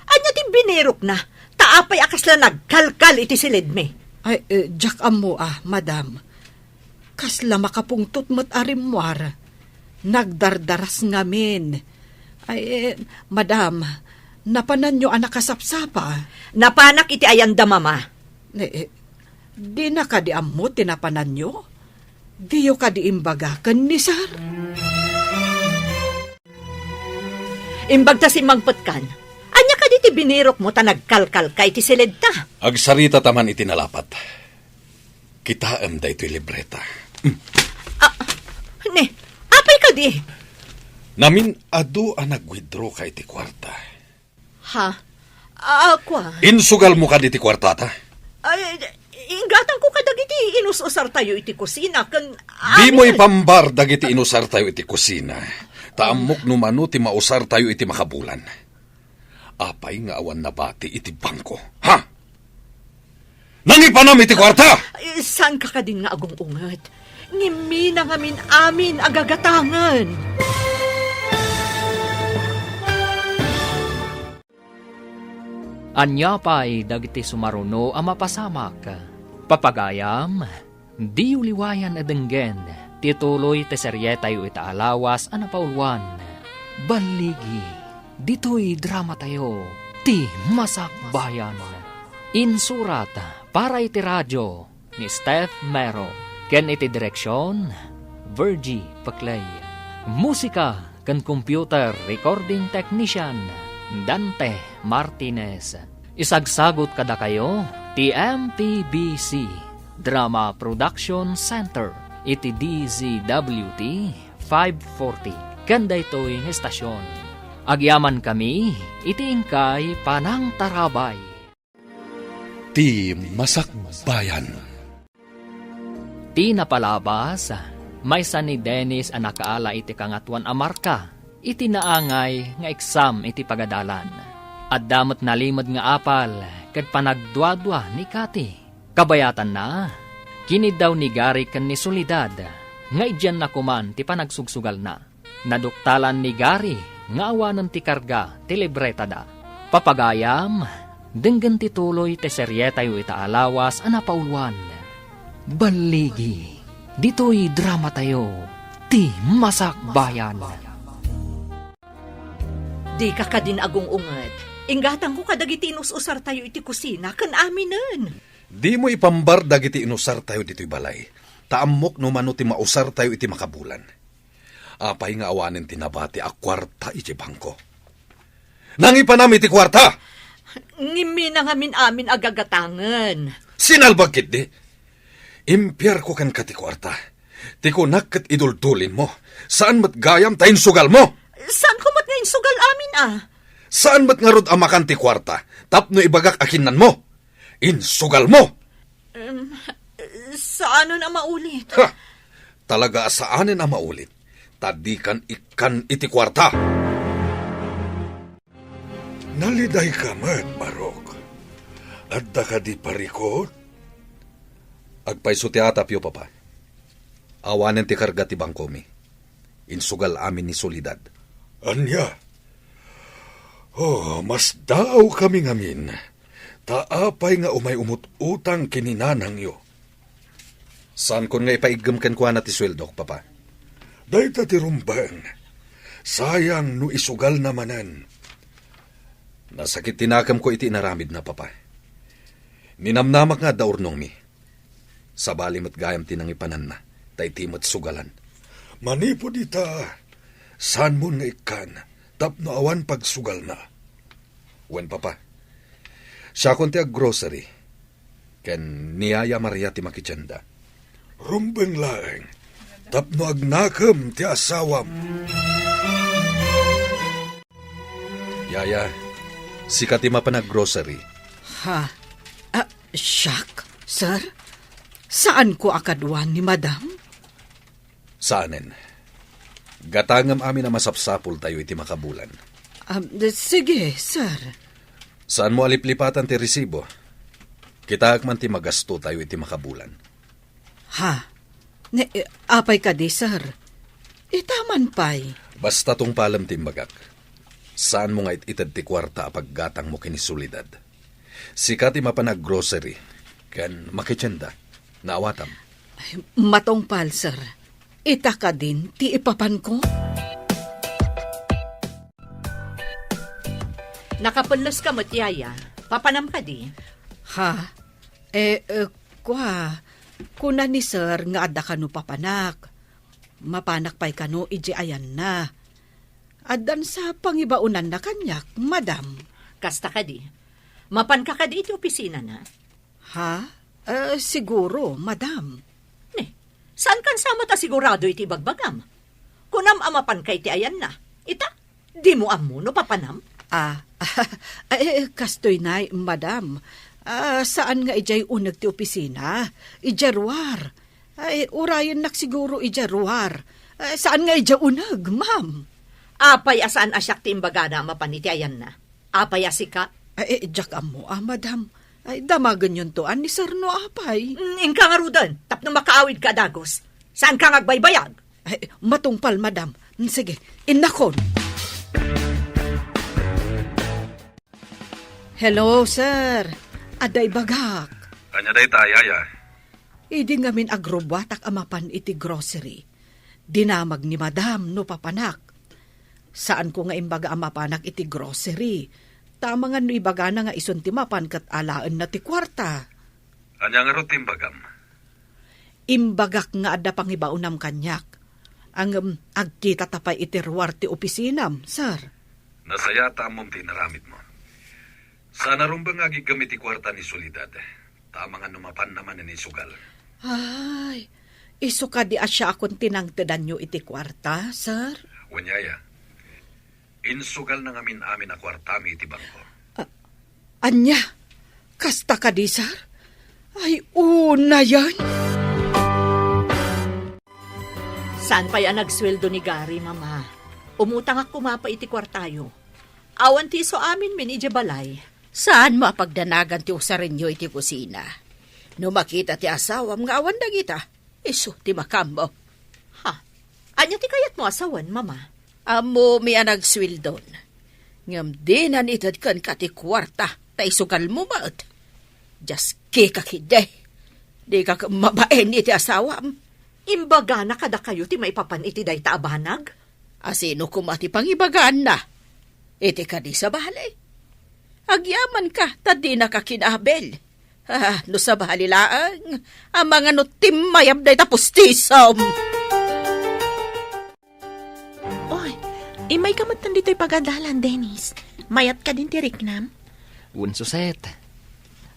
Anya ti binirok na? Taapay akas la nagkalkal iti silid me. Ay, jak amo madam. Kasla makapungtot mo't arimwar. Nagdardaras ngamin. Ay, madam, napanan nyo anak kasapsapa. Napanak iti ayanda mama. Di na ka di amo tinapanan nyo? Di yo ka di imbagakan ni sir? Imbagta si Mangpatkan. Anya ka di ti binirok mo ta nagkalkal ka iti silid ta. Agsarita taman itinalapat. Kitaam da ito'y libreta. Ne, apay ka di. Namin adu ang nag-withdraw ka iti kwarta. Ha? Ako Insugal mo ka iti kwarta ta? Ay, ingatan ko kadag iti inususar tayo iti kusina. Di mo ipambar dagiti inusar tayo iti kusina. Taamok numano ti mausar tayo iti makabulan. Apay nga awan na bati iti bangko. Ha? Nangipanam iti kwarta! Saan ka din nga agong ungat? Ngimi na ngamin amin agagatangan. Anya pa'y dagiti sumaruno ang mapasamak. Papagayam, di uliwayan adenggen, tituloy te serye tayo itaalawas anapaulwan. Baligi, dito'y drama tayo, ti Masak Bayan. Insurat para iti radyo ni Steph Mero. Ken iti direksyon, Virgie Paclay. Musika ken computer recording technician, Dante Martinez. Isagsagot kada kayo, TMPBC Drama Production Center, iti DZWT 540. Kanda ito'y estasyon. Agyaman kami, iti ingkay Panang Tarabay. Ti Masak Bayan. Ti napalabas, may ni Dennis ang nakaala iti kangatuan amarka, iti naangay nga eksam iti pagadalan. At damot nalimod nga apal, kad panagdwadwa ni Kati. Kabayatan na, kinid daw ni Gary kan ni Solidad, nga idyan na kuman ti panagsugsugal na. Naduktalan ni Gary, nga awanan ti karga, ti libreta da. Papagayam, denggan ti tuloy ti serye tayo itaalawas anapaulwan. Baligi, dito'y drama tayo, ti Masak Bayan. Di ka din agong ungat. Ingatan ko kadag iti inususar tayo iti kusina, kan aminan. Di mo ipambar dagiti inusar tayo dito'y balay. Taamok no mano ti mausar tayo iti makabulan. Apay nga awanin tinabati a kwarta iti bangko. Nangipanam iti kwarta! Ngimi na ngamin amin agagatangan. Sinalbagkit di. Impyar ko kan kati kwarta. Ti kunak kat idultulin mo. Saan mat gayam tayin sugal mo? Saan ko mat ngayon sugal amin Saan mat nga rod amakan ti kwarta? Tapno ibagak akinan mo. Insugal mo. Saan na maulit? Ha! Talaga saanin na maulit. Tadikan ikan iti kwarta. Naliday ka mat, Barok. Adda ka di parikot? Agpaiso ti atapyo, papa. Awanen ti karga ti bangko mi. Insugal amin ni Solidad. Anya? Oh, mas daaw kami ngamin. Taapay nga umay umut-utang kininanang yo. Saan kon nga ipaigam ken kuana ti sweldo, papa? Dayta ti rumbang. Sayang no isugal namanan. Nasakit tinakam ko iti inaramid na, papa. Ninamnamak nga daurnong mi. Sabali mat gayam tinangipanan na, tay timot sugalan. Manipo dita, saan mo nga ikan, tapno awan pagsugal na. Wen, papa. Siya kon ti ag-grocery, ken niyaya Maria ti makitsenda. Rumbeng laeng, tapno agnakam ti asawam. Yaya, sikat ti mapanag-grocery. Ha? Siyak, sir? Saan ko akadwan ni madam? Saanen? Gatangam amin na masapsapul tayo iti makabulan. Sige, sir. Saan mo aliplipatan ti resibo? Kitaak man ti magasto tayo iti makabulan. Ha? Apay ka di, sir. Itaman pa'y. Basta tong palam timbagak. Saan mo nga itad ti kwarta paggatang mo kinisulidad? Sikat mapanag grocery. Kan makitsenda. Naawatam. Matongpal, sir. Ita ka din, ti ipapan ko? Nakapunlos ka mo't yaya. Papanam ka di. Ha? Kuna ni sir nga adda kanu papanak. Mapanak pa'y kanu iji ayan na. Addan sa pangibaunan na kanyak, madam. Kasta ka di. Mapan ka di iti opisina na. Ha? Siguro, madam. Saan kan sama ta sigurado iti bagbagam? Kunam amapan kay ti ayan na. Ita, di mo amuno papanam? Kastoy na, madam. Saan nga ijay unag ti opisina? Ijarwar. Urayan nak siguro ijarwar. Saan nga ijay unag, ma'am? Apay asaan asyak ti imbaga na mapan iti ayan na. Apay asika? Diyak amo, madam. Damagan yun to, ni sir no apay. Ingka nga rudan, tapno makaawid ka dagos. Saan ka ngagbaybayag? Matungpal, madam. Sige, inakon. Hello, sir. Aday bagak. Kanya day tayaya. Idi ngamin agrobatak amapan iti grocery. Dinamag ni madam no papanak. Saan ko nga imbaga amapanak iti grocery? Tama nga no ibaga na nga isuntimapan kat alaan na ti kwarta. Kanya nga ro timbagam. Imbagak nga adda pangibaunam kanyak. Ang agkita tapay iti ruwar ti opisinam, sir. Nasaya tamom tinaramid mo. Sana rumbang agigamit ti kwarta ni Solidad. Tama nga numapan naman ni sugal. Ay, iso ka di asya akong tinangtedan nyo iti kwarta, sir? Wanyaya, insugal na ngamin amin na kwartami iti bangko. Anya, kasta ka di, sir? Ay, una yan. Saan pa yan nagsweldo ni Gary, mama? Umutang ako mapa iti kwartayo. Awan ti so amin min ije balay. Saan mapagdanagan ti usarinyo iti kusina? No makita ti asawam nga awan dagita, iso ti makambo. Ha? Anya ti kayat mo asawan, mama? Amo mi anagswildon. Ngam di nanitad kan ka ti kwarta, ta isugal mo maot. Just kikakide. Di ka mabaen iti asawam. Imbaga na kada kayo ti maipapan iti day taabanag? Asino kumati pangibagaan na? Iti ka di sa bahalay. Agyaman ka, tadi na ka kinabel. No sa bahalilaang, ang mga nutim mayab day tapos tisom. Oy, imay kamatan dito'y pagadalan, Dennis. Mayat ka din ti Riknam? Unsuset.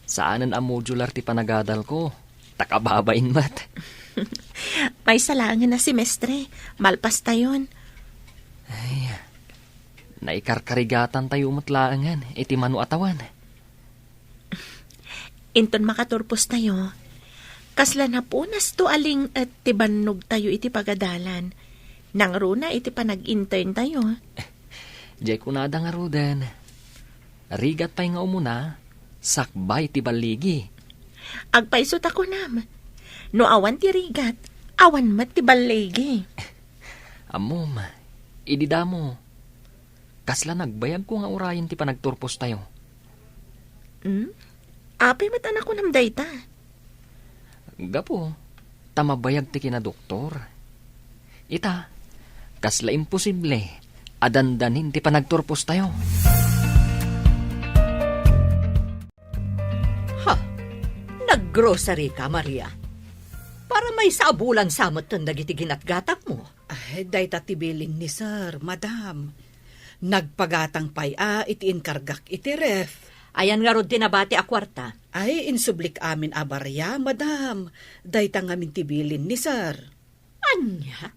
Saanan ang modular ti panagadal ko? Takababain mat. May salangan na si Mestre. Malpas tayon. Ay, naikarkarigatan tayo umutlaangan, iti manu atawan. Inton makaturpos tayo. Kasla na punas to aling at tibanog tayo iti pagadalan. Nang runa iti panag-intern tayo. Diyay kunada nga rudan. Rigat pa'y nga umuna, sakbay ti baligi. Agpaisot ako nam. No awan ti rigat, awan mat ti baligi. Amom, idida mo. Kasla nagbayag ko nga urayan ti panagturpos tayo. Apay mat anak ko nam dayta. Gapo, tamabayag ti kina doktor. Ita, kasla imposible, adandanin ti panagturpos tayo. Ha? Naggrocery ka, Maria? Para may saabulan samot ton dagiti ginatgatak mo. Ay, dayta ti bilin ni sir, madam. Nagpagatang pay iti inkargak iti ref. Ayan nga rod tinabati a kwarta. Ay, insublik amin abarya, madam. Dayta ngamin ti bilin ni sir. Anya?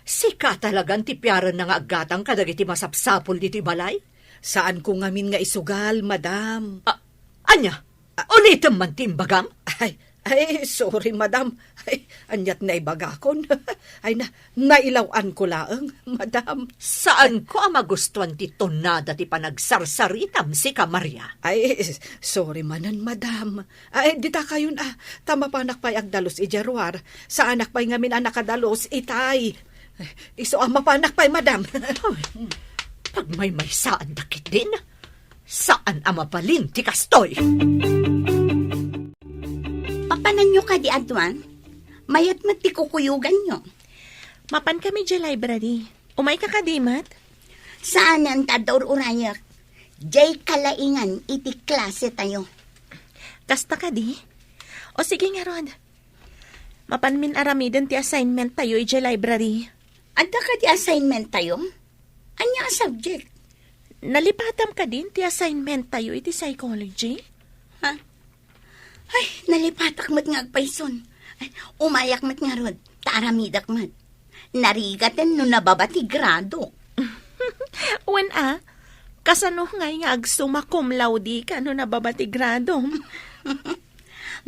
Sika talagang tipyaran na nga agatang kadagiti masapsapol diti balay? Saan ko ngamin nga isugal, madam? Anya? Ulitin man timbagam? Ay, Ay, sorry, madam. Ay, anyat na ibagakon. Ay, nailawan ko laang, madam. Saan ko ang magustuhan ti tonada ti panagsarsaritam si Maria? Ay, sorry manan, madam. Ay, dita kayon tama pa anak pa'y agdalos ijarwar. Sa anak pa'y ngamin anak kadalos itay. Iso ang mapanak pa'y, madam. Pag may saan dakit din, saan ang mapalin ti kastoy? Papanan nyo ka di adwan? Mayat mat ti kukuyugan nyo. Mapan kami dyan library. Umay ka kadimat? Saan ang tador urayak? Jay kalaingan iti klase tayo. Kasta ka di? O sige nga Rod. Mapan min aramiden ti assignment tayo dyan library. Adda ka di assignment tayo? Anya ang subject? Nalipatam ka din ti assignment tayo iti psychology? Ha? Ay, nalipatak mat nga agpayson. Ay, umayak mat nga Rod. Taaramidak mat. Narigatan no nababati grado. Wen kasano nga agsuma cum laude ka no nababati grado?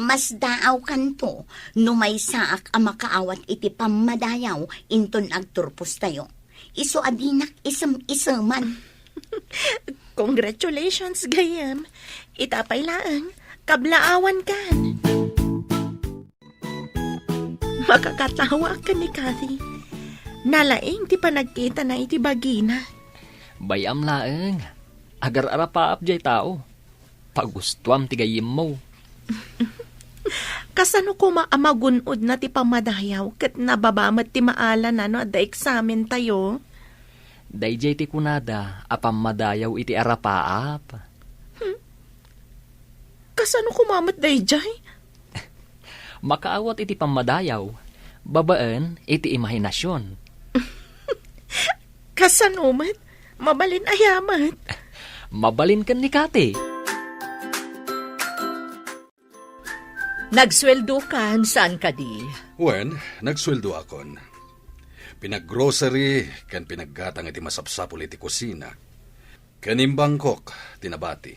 Mas daaw kanto no may saak ang makaawat iti pamadayaw inton agturpos tayo. Iso adinak isam-isaman. Congratulations, gayam. Itapay laang, kablaawan kan. Makakatawa ka ni Cathy. Nalaing ti panagkita na iti bagina. Bayam laeng. Agar arapaap jay tao. Pagustuam ti gayim mo. Kasano ko maamagunod na ti pamadayaw kat nababamat ti maala na no da eksamen tayo? Dayjay ti kunada, apam madayaw iti arapaap. Kasano kumamat dayjay? Makaawat iti pamadayaw, babaan iti imahinasyon. Kasano mat? Mabalin ayamat. Mabalin kan ni Kati. Nagsweldo kan, saan ka di? Wen, nagsweldo akon. Pinaggrocery, kan pinaggatang iti masapsapul iti kusina. Kanim Bangkok, tinabati.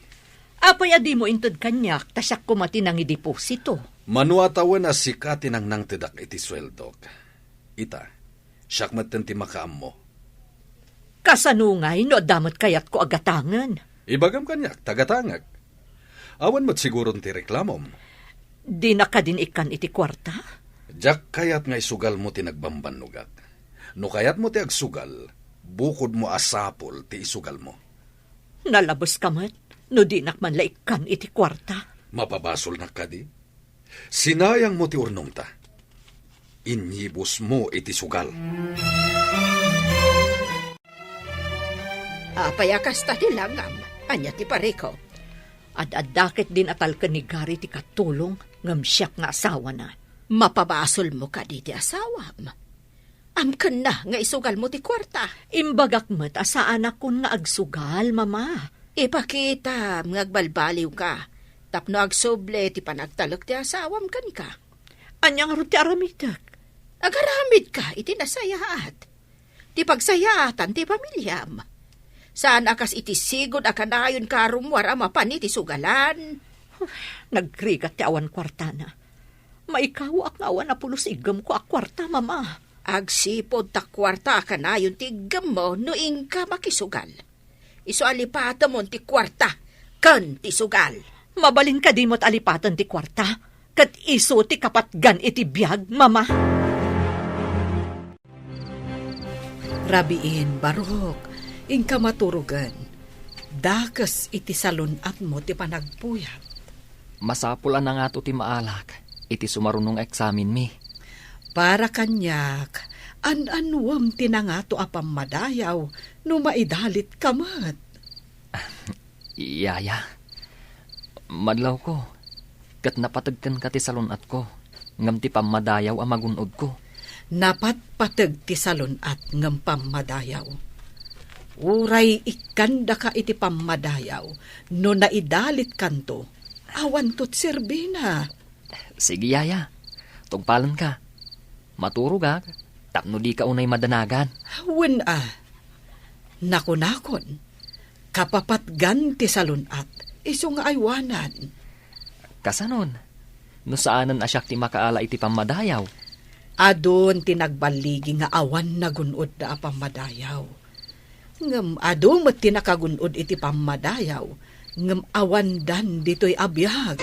Apay adi mo intod kanyak, tasyak kumati ng ideposito. Manuatawan na si Kati nang tidak iti sweldok. Ita, siyak maten ti makaam mo. Kasanungay no damot kayat ko agatangan. Ibagam kanyak, tagatangag. Awan mo't siguro ti reklamom. Di na ka din ikan iti kwarta? Jak kayat nga isugal mo ti nagbambanugak. No kayat mo ti agsugal, bukod mo asapol ti isugal mo. Nalabos ka mat, no di nakman laikan iti kwarta. Mapabasol na ka di? Sinayang mo ti urnong ta. Inyibos mo iti sugal. Payakas ta ti langam, anya ti pareko. Ad-adakit din atal ka ni Gary ti katulong, ngam siyak nga asawa na. Mapabasol mo ka di ti asawam. Amken na nga isugal mo ti kwarta. Imbagak mat asaan akon nga agsugal, mama. Ipakita, ngagbalbaliw ka. Tapno agsoble ti panagtalok ti asawam kan ka. Anyang ro ti aramidak. Agaramid ka, iti nasayaat. Ti pagsayaatan ti pamilyam. Saan akas iti sigod akanayon karumwar amapan iti sugalan. Nagrigat ti awan kwarta na. Maikaw ak awan na pulos igam ko ak kwarta, mama. Agsipod ta kwarta akanayon ti igam mo no ingka makisugal. Iso alipata mo ti kwarta, kan ti sugal. Mabalin ka di mo't alipatan ti kwarta. Kat iso ti kapatgan iti biyag, mama. Rabiin, Barok. Ingka maturugan. Dakas iti salunat mo ti panagpuyat. Masapulan na nga to ti maalak. Iti sumarunong eksamin mi. Para kanyak, an-anuam tinangato apam madayaw, no maidalit kamat. Yaya, madlaw ko. Kat napatagkan ka ti salunat ko. Ngam ti pamadayaw ang magunod ko. Napatpatag ti salunat ngam pamadayaw. Uray ikanda ka iti pamadayaw, no naidalit kanto, awan to't serbina. Sige, Yaya. Tugpalan ka. Maturog ka. Tapno di ka unay madanagan. Wen nakunakon, kapapatgan ti salunat, iso nga aywanan. Kasanon, No saanan asyak ti makaala iti pamadayaw. Adon tinagbaligi nga awan na gunod da pamadayaw. Ngem ado met tinakagunod iti pamadayaw. Ngem awan dan dito'y abiyag.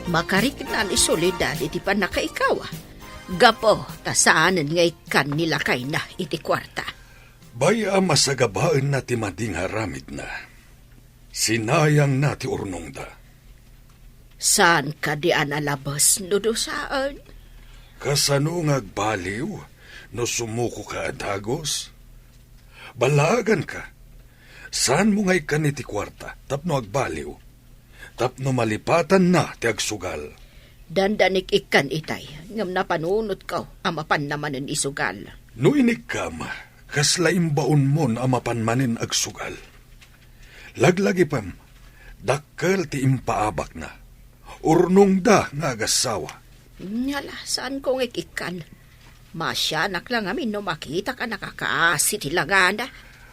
Makariknan isolidad iti panakaikaw. Gapo, tasaanan nga ikan nila kay na iti kwarta. Baya masagabaan na ti mading haramid na. Sinayang na ti urnong da. Saan ka di analabas no do saan? Kasano nga agbaliw no sumuko ka adagos? Balagan ka. Saan mo nga ikan iti kwarta tapno agbaliw? Tapno malipatan na ti agsugal. Dandanik ikan itay, ngam napanunot ka, amapan naman ang isugal. No inik kam, kaslaim baon mon amapan manin agsugal. Laglagi pam, dakkel ti impaabak na. Urnong da nga agasawa. Nyala, saan kong ikikan? Masyanak lang amin no makita ka nakakaasi tilangana.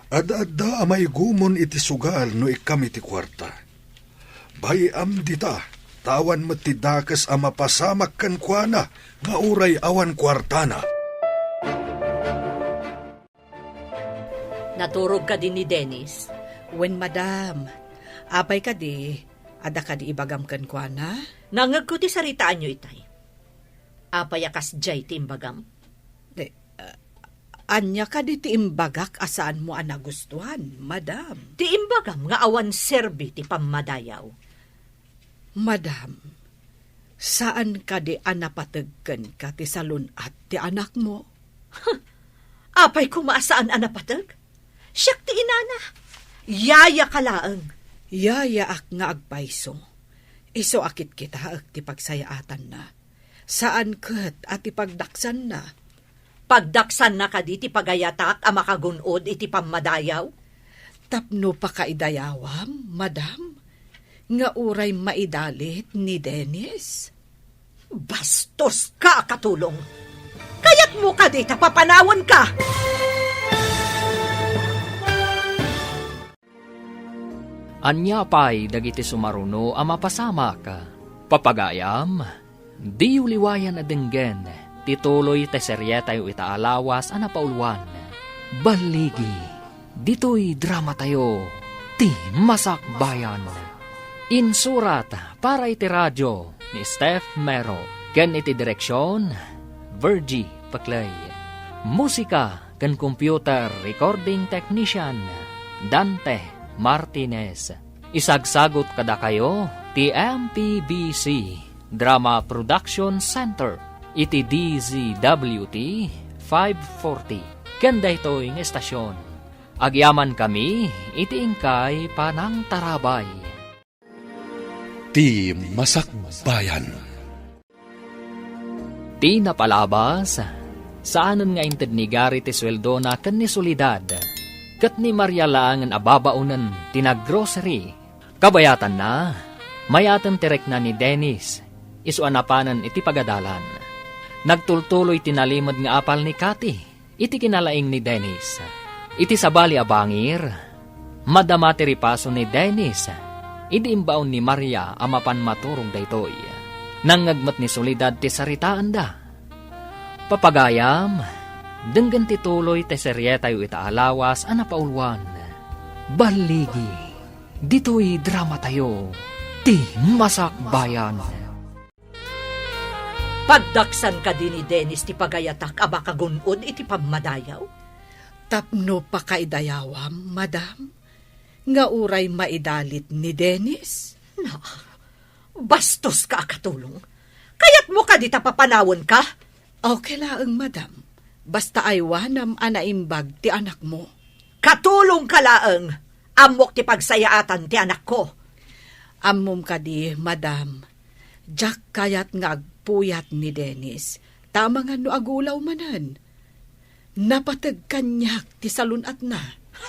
Ada-ada amay gumon iti sugal no ikam iti kwarta. Bayam dita, tawan matidakas ama pasamak kan kuana, nga uray awan kwartana. Naturog ka din ni Dennis. Wen madam, apay ka di, ada ka di ibagam kan kwa na? Nangag ko ti saritaan nyo itay. Apayakas jay ti imbagam. Anya ka di ti imbagak asaan mo ang nagustuhan, madam. Ti imbagam nga awan serbi ti pamadayaw. Madam, saan ka di anapatagkan ka ti salon at ti anak mo? Apay kumaasaan anapatag? Siyak ti inana. Yaya kalaang. Yaya ak nga agpaiso. Iso akit kita ak ti pagsayaatan na. Saan kat at ipagdaksan na? Pagdaksan na ka di ti pagayatak a makagunod iti pamadayaw? Tapno pa kaidayawam, madam? Nga uray maidalit ni Dennis? Bastos ka, katulong. Kaya't mo ka di tapapanawan ka. Anya pay dagiti sumaruno a mapasamak. Papagayam, di uliwayan a denggen, tituloy te serye tayo itaalawas a napauluan. Baligi, dito'y drama tayo, ti Masakbayan. Insurat para iti radyo ni Steph Mero, ken iti direksyon, Virgie Paclay. Musika ken computer recording technician, Dante Martinez. Isagsagot kada kayo ti MPBC Drama Production Center iti DZWT 540 ken daytoy nga estasyon. Agyaman kami iti ingkay Panang Tarabay. Ti Masakbayan. Ti napalabas, saanan nga inted ni Gary ti sweldo na ken ni Solidad, kat ni Maria lang ang ababaunan tinag-grocery. Kabayatan na, mayatan tirek na ni Dennis, isuanapanan iti pagadalan. Nagtultuloy tinalimod nga apal ni Cathy, iti kinalaing ni Dennis. Iti sabali abangir, madama ti ripaso ni Dennis, idi imbaon ni Maria amapan maturong daytoy. Nangagmat ni Solidad ti saritaan da. Papagayam, denggan ti tuloy ti serye tayo itaalawas a napauluan. Baligi, dito'y drama tayo, ti Masakbayan. Pagdaksan ka din ni Dennis ti pagayatak a makagunod iti pamadayaw? Tapno pa kaidayawam, madam? Nga uray maidalit ni Dennis? Na, bastos ka, katulong. Kaya't mo ka di tapapanawon ka? Okay laang, madam. Basta ay wanam anaimbag ti anak mo. Katulong ka laang. Amok ti pagsayaatan ti anak ko. Ammom ka di, madam. Jack kayat nga agpuyat ni Dennis. Tama nga no agulaw manan. Napatag kanyak ti salunat na.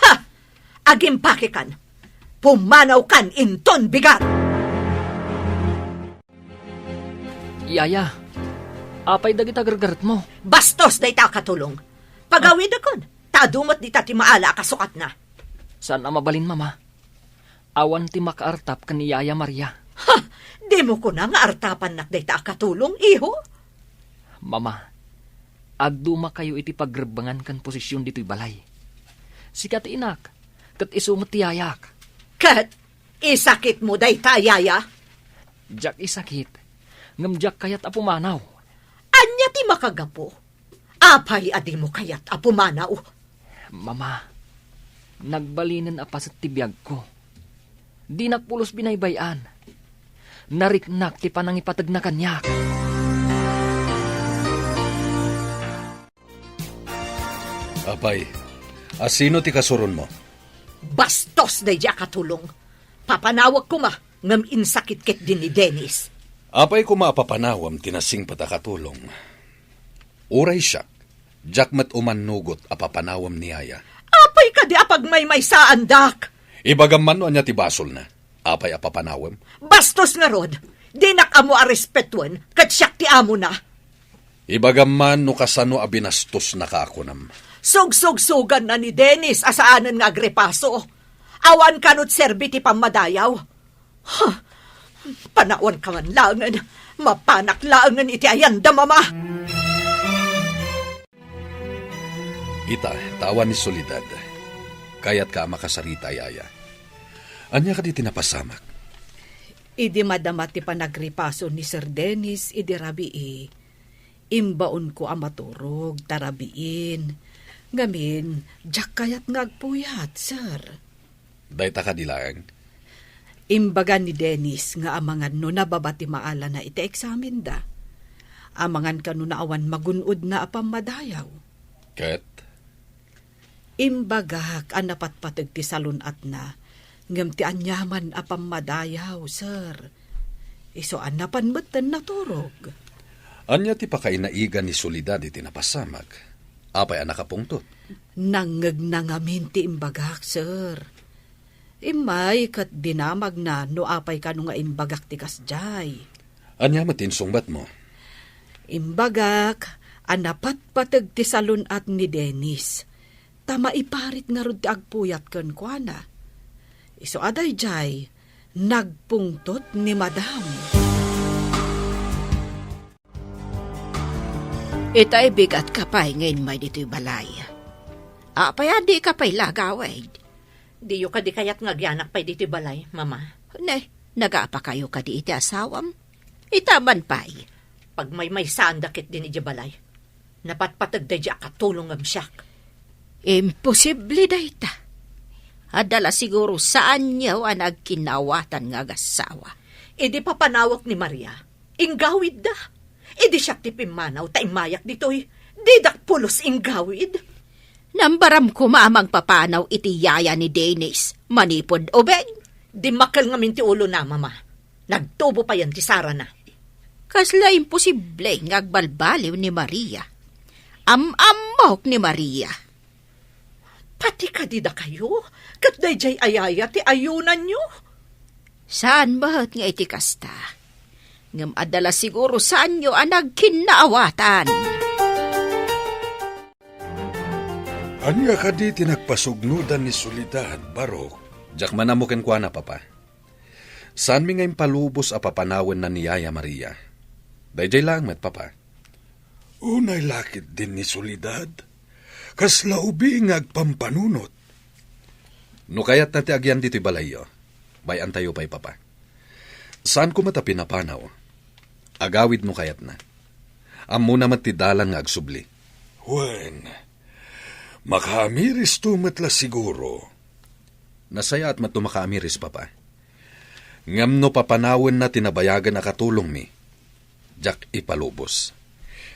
Ha! Agimpake kan. Pumanaw kan inton bigat. Yaya, apay dagit agargarat mo. Bastos day ta katulong. Pagawid akon, tadumot di ta ti maala kasukat na. Saan na mabalin, mama? Awan ti makaartap kan ni Yaya Maria. Ha! Di mo ko na nga artapan nak day ta katulong, iho? Mama, agduma kayo iti pagrebangan kan posisyon dito'y balay. Sikat inak, kat isumot ti yayak. Kat, isakit mo day ta, Yaya? Jak isakit, ngamjak kayat apumanaw. Anya ti makagapo? Apay adi mo kayat apumanaw? Mama, nagbalinan apas at tibiyag ko. Di nakpulos binaybayan. Nariknak ti panangipatag na kanyak. Apay, asino ti kasuron mo? Bastos day diya katulong. Papanawag ko ma, ngam insakit-kit din ni Dennis. Apay ko maapapanawam tinasing patakatulong. Uray siya, jakmat umanugot apapanawam ni Aya. Apay ka di apag may saan, dak. Ibagaman no anya ti basol na. Apay apapanawam. Bastos nga rod. Di nakamo a respetuan, kat siyak ti amo na. Ibagaman no kasano abinastos na kaakunam. Sug-sug-sugan na ni Dennis asaanan nga agrepaso. Awan kanot serbi ti pamadayaw. Huh, panawan ka man langan. Mapanak langan iti ayanda, mama. Ita, tawan ni Solidad. Kayat ka makasarita, Yaya. Anya ka di tinapasamak. Idi madama ti panagripaso ni Sir Dennis, idi rabii. Imbaon ko amaturog, tarabiin. Ngamin, jak kayat ngagpuyat, sir. Dayta ka dilaang. Imbaga ni Dennis nga amangan no nababati maala na iti eksamen da. Amangan ka no naawan magunod na apamadayaw. Ket? Imbagak anapatpatag ti salunat na. Ngam ti anyaman apamadayaw, sir. Iso anapan matan naturog. Anya ti pakainaigan ni Solidad iti napasamag. Apay anak kapungtot. Nangag nangamin ti imbagak, sir. Imay kat dinamag na no apay ka no nga imbagak ti kasjay. Anya matinsungbat mo? Imbagak, anapatpatag ti salunat ni Dennis. Tama iparit nga rod ti agpuyat ken kuana. Iso aday jay, nagpungtot ni Madam. Itay bigat kapay ngayon may dito'y balay. Apay adi kapay lagaway. Di yu ka di kayat ngagyanak pa'y diti balay, mama. Ne, nagapa kayo ka di iti asawam? Itaman pa'y. Pag may saan dakit din iti balay, napatpatag da diya katulong ang siyak. Imposible dayta. Adala siguro saan niyo ang nagkinawatan nga gasawa. Idi papanawak ni Maria, inggawid da. Idi siyak ti pimanaw, taimayak dito'y, didak pulos inggawid. Nambaram ko mamang papanaw iti yaya ni Dennis, manipod o beng. Di makal ngamin ti ulo na, mama. Nagtubo pa yan ti Sara na. Kasla imposible ngagbalbaliw ni Maria. Amok ni Maria. Pati kadida kayo, kat dayjay ayaya ti ayunan nyo. Saan bahat nga iti kasta? Ngam adala siguro saan nyo ang nagkinaawatan. Anya ka di tinagpasugnudan ni Solidad, Barok? Jak manamukin kwa na, papa. Saan mi ngayon palubos a papanawan na ni Yaya Maria? Dayjay lang met, papa. Unay lakit din ni Solidad. Kasla ubi ngagpampanunot. No kayat na ti agyan dito'y balayo. Bayan tayo pa'y, papa. Saan ko mata pinapanaw? Agawid no kayat na. Amo na matidalan nga agsubli. Wen, makamiris tumatla siguro. Nasaya at matumakamiris, papa. Ngam no papanawan na tinabayagan na katulong mi. Jak ipalubos.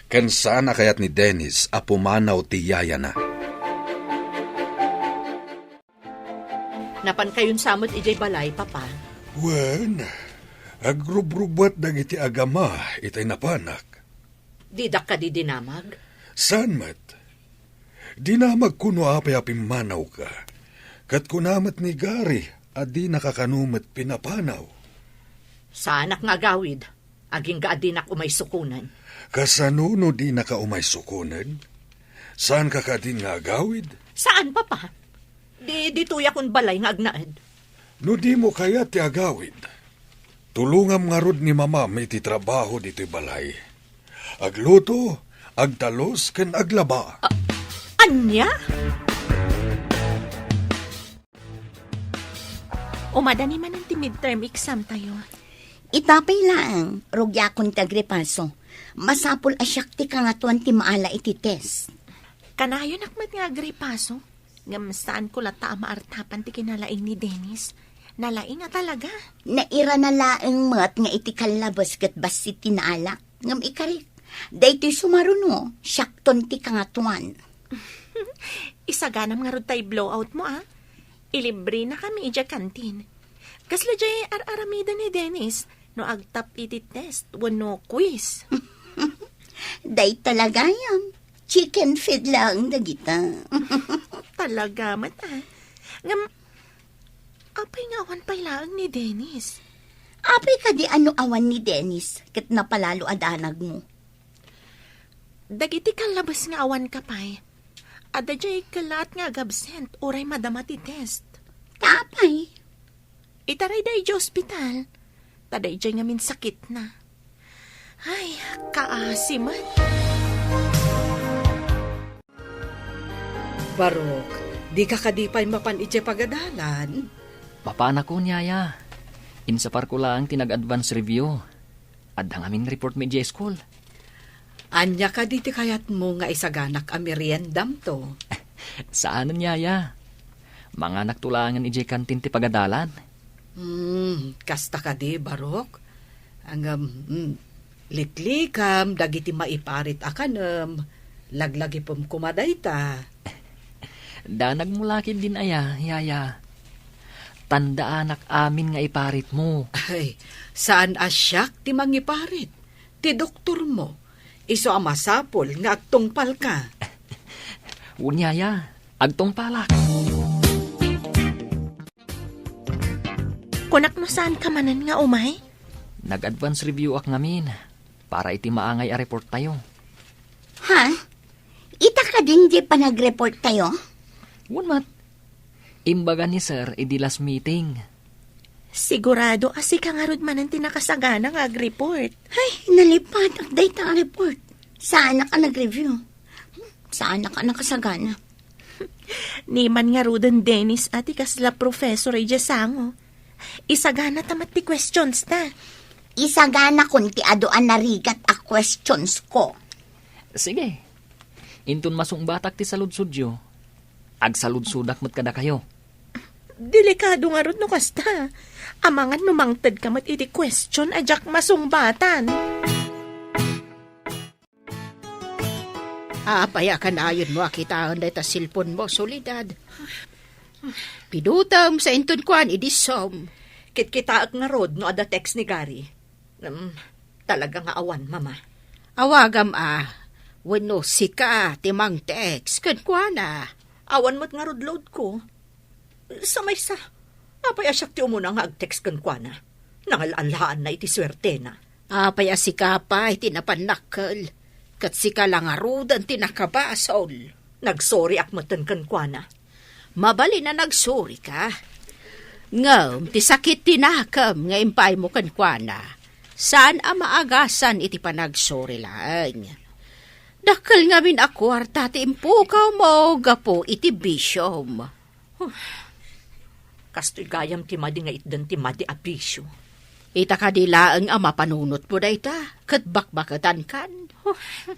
Kan saan kayat ni Dennis apumanaw ti yaya na. Napan kayon samot ijay balay, papa. Wen, agrubrubat dagiti agama itay napanak. Didak ka di dinamag. San mat? Dinamag kuno apay apimanaw ka. Kat kunamat ni Gary, adi nakakanumat pinapanaw. Sa anak nga gawid, aging gaadinak umay sukunan. Kasanuno di nakaumay sukunan? Saan ka kadin nga agawid? Saan, papa? Di tuya kun balay nga agnaad. No di mo kaya ti agawid. Tulungam nga rod ni mama may ti trabaho dito'y balay. Agluto, agtalos, ken aglaba. Anya? Umadani man ang midterm exam tayo. Itapay lang, rugya kong tagrepaso. Masapol asyak ti kangatuan ti maala iti test. Kanayon akmat nga agripaso. Ngam saan ko lata maartapan ti kinalaing ni Dennis. Nalaing nga talaga. Naira na laeng mat nga iti kalabas kat basit ti naalak. Ngam ikarik. Daytoy sumaruno, syakton ti kangatuan. Isaganam nga rod tay blowout mo Ilibre na kami ija kantin. Kasla jay ar-aramida ni Dennis no agtap iti test wano quiz. Day talaga yan. Chicken feed lang dagita. Talaga mat Ngam, apay nga awan pailaang ni Dennis. Apay ka di ano awan ni Dennis kat napalalo adanag mo. Dagiti kalabas nga awan kapay. Ada jay kalat nga agabsent oray madama ti test. Tapay. Itaray day di hospital. Taday jay nga min sakit na. Ay, kaasiman. Barok, di ka kadipay mapan iti pagadalan. Papana ko niyaya. Insapar ko lang tinag-advance review. At ang aming report may school. Anya ka di ti kayat mo nga isaganak a meriendam to. Saan niyaya? Mga nagtulangan ije kantin ti pagadalan. Kasta ka di, Barok. Ang litlikam, dagiti maiparit akanem, laglagi pum kumaday ta. Danag mo lakin din yaya. Tandaan amin nga iparit mo. Ay, saan asyak ti mangiparit? Ti doktor mo. Iso ang masapol nga agtungpal ka. Unyaya, agtong palak. Kunak no saan ka manan nga umay? Nag-advance review ak ngamin para iti maangay a report tayo. Ha? Ita ka din di pa nag-report tayo? Wunmat, imbaga ni sir idi last meeting. Sigurado asi ka nga rod manan tinakasagana nga ag-report. Ay, nalipad ang data report. Saan na ka nag-review? Saan na ka nakasagana? Niman nga rodan Dennis ati kasla professor ay jasango. Isagana tamat ti questions ta. Isagana kunti adoan narigat a questions ko. Sige, intun masong batak ti saludsudyo. Agsaludsudak mo't kada kayo. Delikado nga rod no kasta. Amangan numangtad ka mat iti question ajak masungbatan. Apaya ka na ayon mo akitaan da ita silpon mo, Solidad. Pidutam sa inton kuan, idisom. Kitkita nga rod no ada text ni Gary. Talaga nga awan, mama. Awagam wano sika timang text, kun kuana. Awan mo't nga rod load ko. Sa may sa, apay asyak ti umuna nga ag-text kan kwa na. Nangalaan na iti swerte na. Apaya sika pa, itinapanakal. Kat sika lang arudan tinakabasol. Nagsorry akmatan kan kwa na. Mabali na nagsuri ka. Ngam, ti sakit tinakam nga impay mo kan kuana. Saan maagasan iti panagsuri lang. Dakal nga min akwarta ti impukaw mo gapo iti bisyom. Kasto'y gayam ti madi nga itdan ti madi apisyo. Ita kadilaang ama panunot po dayta, kat bakbakatan kan.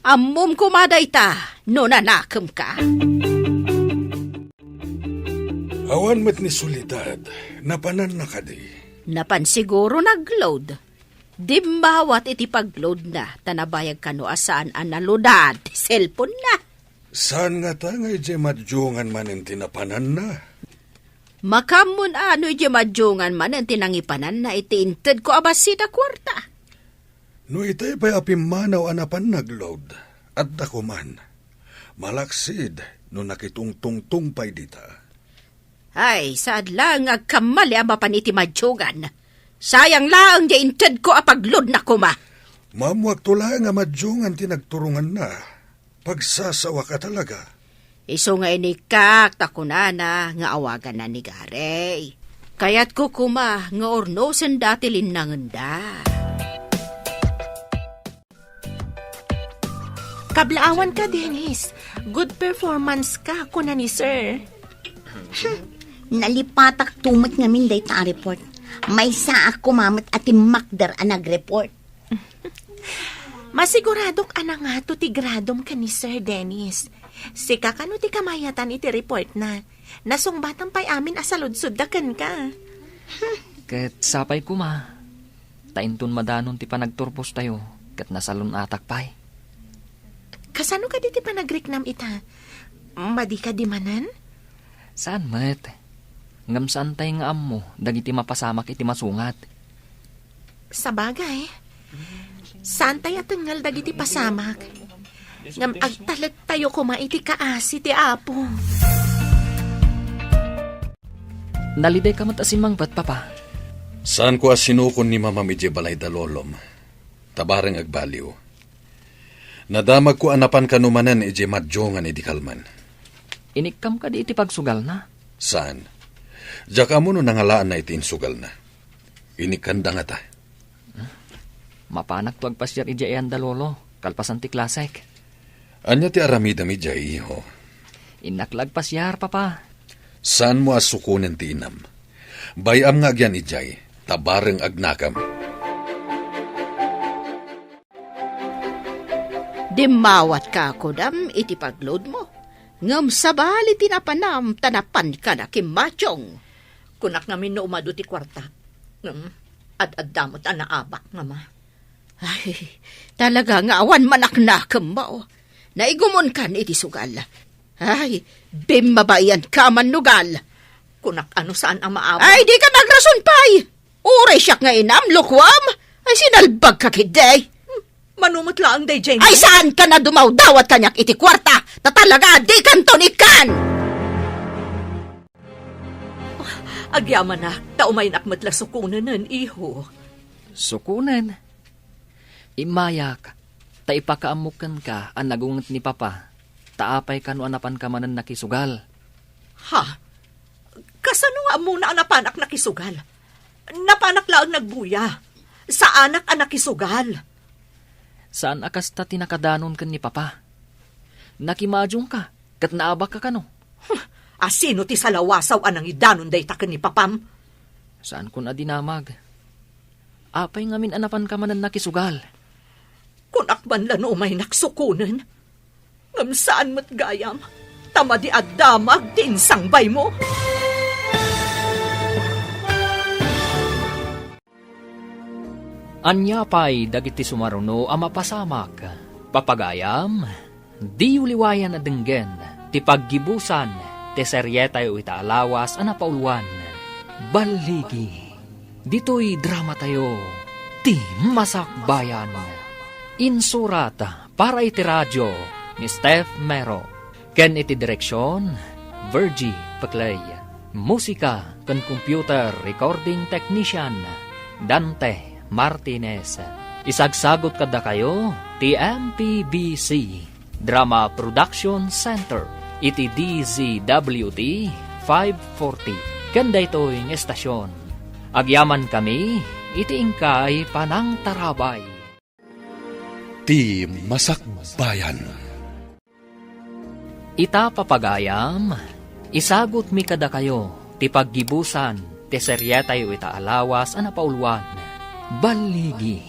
Ammom kumadayta, no nanakam ka. Awan met ni Solidad, napanan na ka di. Napan siguro nagload. Dimbawat iti pagload na, tanabayag kano asaan ang naludad, cellphone na. Saan nga ta nga ije madjungan man ang tinapanan na? Makamun ano iti madjungan man ang tinangipanan na itiinted ko abasita kwarta. No itay pa'y apimanaw anapan nagload, at dako man. Malaksid no nakitungtungtung pa'y dita. Ay, saad lang agkamali ang mapan iti madjugan. Sayang lang di inted ko apaglod na kuma. Mamuag tula nga madjungan tinagturungan na. Pagsasawa ka talaga. Iso nga inikak takunana nga awagan na ni Gary. Kaya't ko kuma nga ornosan dati linangan da. Kablaawan ka, Dennis. Good performance ka, kuna ni sir. Nalipatak tumot ngamin day ta report. May saak kumamat at Macder ang nag-report. Masiguradok ana nga to ti gradom ka ni Sir Dennis. Sika kano ti kamayatan iti report na. Nasungbatang pa'y amin asaludsud dakan ka. Ket sapay kuma. Tainton madanon ti panagturpos tayo. Ket nasalun atak pay. Kasano ka di ti panagriknam ita? Madi ka di manan? Saan met? Ngam saan tay nga ammo, dagiti mapasamak iti masungat. Sa bagay. Saan tayo tingal dagiti pasamak? Ngam agtalag tayo kumaiti kaasi ti apo. Naliday ka matasin mangbat, papa. Saan ko asinukon ni Mama Medje balay dalolom? Tabareng agbaliw. Nadamag ko anapan kanumanan ije madjongan iti kalman. Inikam ka di iti pagsugal na. Saan? Diyak mo no nangalaan na iti insugal na. Inikanda nga ta. Mapanak to agpasyar ije eyan dalolo. Kalpasan ti klasek. Anya ti aramida mi jay, iho. Inaklag pasyar, papa. Saan mo asukunin ti inam? Bayam nga agyan ijay, tabareng agnakam. Dimawat ka ako dam iti pagload mo. Ngam sabali tinapanam tanapan ka na kimachong. Kunak namin no umado ti kwarta. At damot ang naabak nga ma. Ay, talaga nga awan manaknakam mo. Naigumon kan iti sugal. Ay, bimabayan ka man nugal. Kunak ano saan ang maabak? Ay, di ka magrason pay. Uray siya nga inam, lukwam. Ay, sinalbag ka kiday. Manumot lang day, James. Ay, saan ka na dumaw dawat kanyak iti kwarta? Tatalaga, di kantonikan. Agyaman na, taumay nakmatla sukunan nun, iho. Sukunan. Imayak, taipakaamukan ka ang nagungat ni papa. Taapay ka no anapan ka manan nakisugal. Ha? Kasano nga muna ang napanak nakisugal? Napanak lang nagbuya. Sa anak ang nakisugal. Saan akas ta tinakadanon kan ni papa? Nakimadyong ka, kat naabak ka kano? Asino ti salawasaw anang idanon day taken ni papam? Saan ko na dinamag? Apay ngamin anapan ka manan nakisugal. Kung akban lano may naksukunan, ngam saan mat gayam, tamadi at damag tinsangbay mo. Anya pay dagiti sumaruno ang mapasamak. Papagayam, di uliwayan na denggen, ti paggibusan, ti seryetay o itaalawas ang napauluan. Baligi, dito'y drama tayo, ti masakbayan. Insurat para iti radyo ni Steph Mero. Ken iti direksyon, Virgie Paclay. Musika ken computer recording technician, Dante Martinez. Isagsagot kada kayo, TMPBC Drama Production Center, iti DZWT 540. Kanda ito'y estasyon. Agyaman kami, iti ingkay panang tarabay. Ti masakbayan. Ita papagayam, isagot mi kada kayo, ti paggibusan, ti seryetay o itaalawas ang napauluan. Baligi,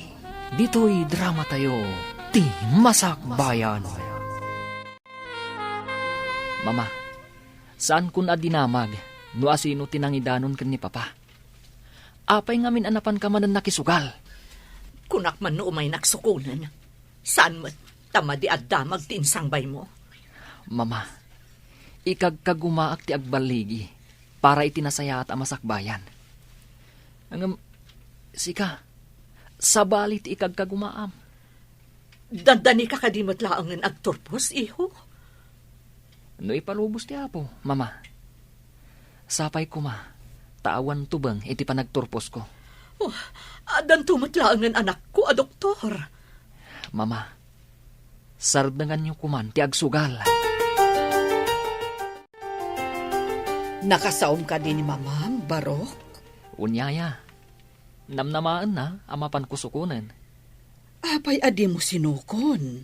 dito'y drama tayo, ti masakbayan. Mama, saan kun adinamag, no asino tinangidanon kan ni papa? Apay ngamin anapan ka manan nakisugal. Kunak man no umay naksukunan, saan mat tamadi at damag tinsangbay mo? Mama, ikagkagumaak ti agbaligi para itinasaya at amasakbayan. Ang sika, sabalit ikagkagumaam. Dandani ka kadimot laangan agturpos, iho? No ipalubos ti apo, mama. Sapay ko ma, taawan tubang iti panagturpos ko. Oh, adan tumot laangan anak ko, a doktor. Mama, sardangan niyo kuman ti agsugal. Nakasaom ka din ni Mama, Barok? Unyaya, namnamaan na amapan kusukunan. Apay adi mo sinukon.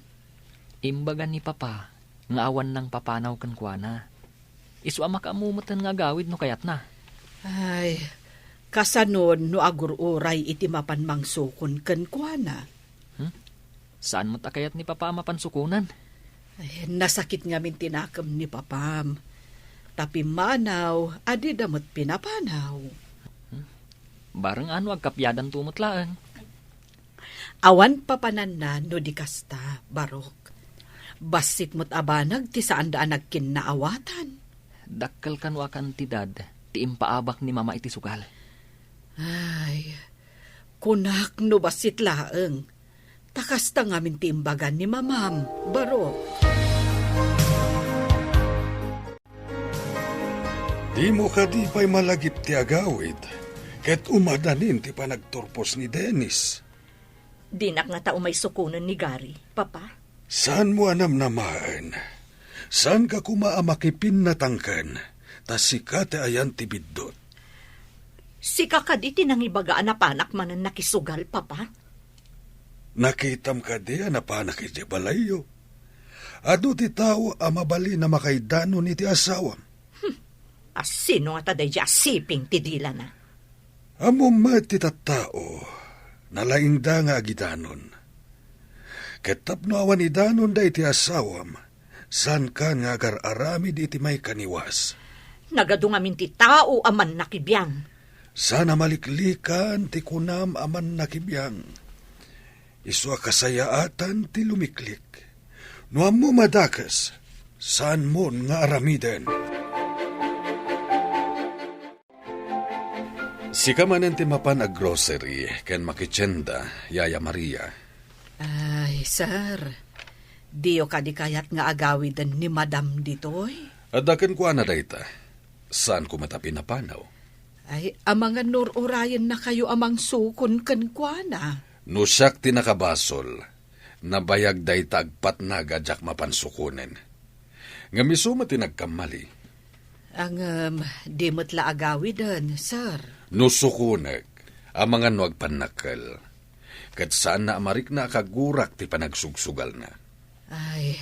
Imbagan ni Papa, nga awan ng papanaw kan kuana. Isu ama kaamumutan nga gawid no kayat na. Ay, kasanon no agururay iti mapan mangsukon ken kuana. Saan mo takayat ni Papa mapansukunan? Ay, nasakit nga min tinakam ni Papam. Tapi manaw, adi damot pinapanaw. Barang ano agkapyadan tumutlaan. Awan papanan na no di kasta, Barok. Basit mo't abanag ti saan daan nagkinaawatan. Dakkel kan wakan tidad, ti impaabak ni Mama iti sugal. Ay, kunak no basit laeng. Takasta ngamin ti imbagan ni Mamam, Barok. Di mo ka di pa'y malagip ti agawid. Ket umadanin ti panagturpos ni Dennis. Dinak nga tao may sukunan ni Gary, Papa. Saan mo anam namaan? Saan ka kumaamakipin natangkan? Tas sika te ayan ti biddot. Si kakaditi nang ibagaan na panak manan nakisugal, Papa. Nakitam ka di anapanak iti balayo. Ado ti tao amabali na makaidano ni ti asawam. Asino nga taday di asiping ti dila na. Amo ti tattao, nalainda nga agidanon. Ketapno awan idanon da iti asawam, san ka nga agar-aramid iti may kaniwas. Nagadungamin ti tao aman nakibiyang. Sana maliklikan ti kunam aman nakibiyang. Isu a kasayaatan ti lumiklik. No amo madakas, saan mo nga aramiden? Sika manen ti mapan a grocery ken makitsenda, Yaya Maria. Ay, sir. Diyo ka di kayat nga agawidan ni Madam ditoy. Adaken ko na dayta. Saan ko matapi na panaw? Ay, amang nururayan na kayo amang sukon ken kuana. Nusak tinakabasol, nabayag dayta agpat na gadyak mapansukunen. Nga misuma tinagkamali. Ang di mo't la agawidan, sir. Nusukunag, ang mga nuagpanakal. Kat saan na amarik na akagurak ti panagsugsugal na. Ay,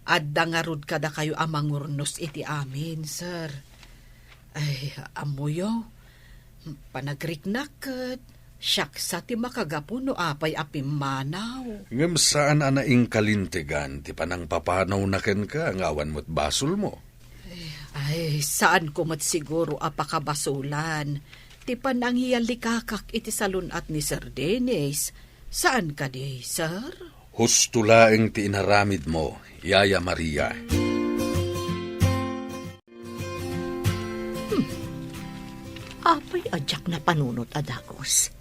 adda nga rod kada kayo amang urnos iti amin, sir. Ay, amuyo, panagriknakat, siyak sa ti makagapuno apay apim manaw. Ngam saan anaing kalintigan ti panang papanaw na ken ka ngawan mo't basol mo. Ay, saan ko mat siguro apakabasulan? Ti panang hiyalikakak iti salunat ni Sir Dennis. Saan ka di, sir? Hustulaeng ti inaramid mo, Yaya Maria. Apay adyak na panunot adagos.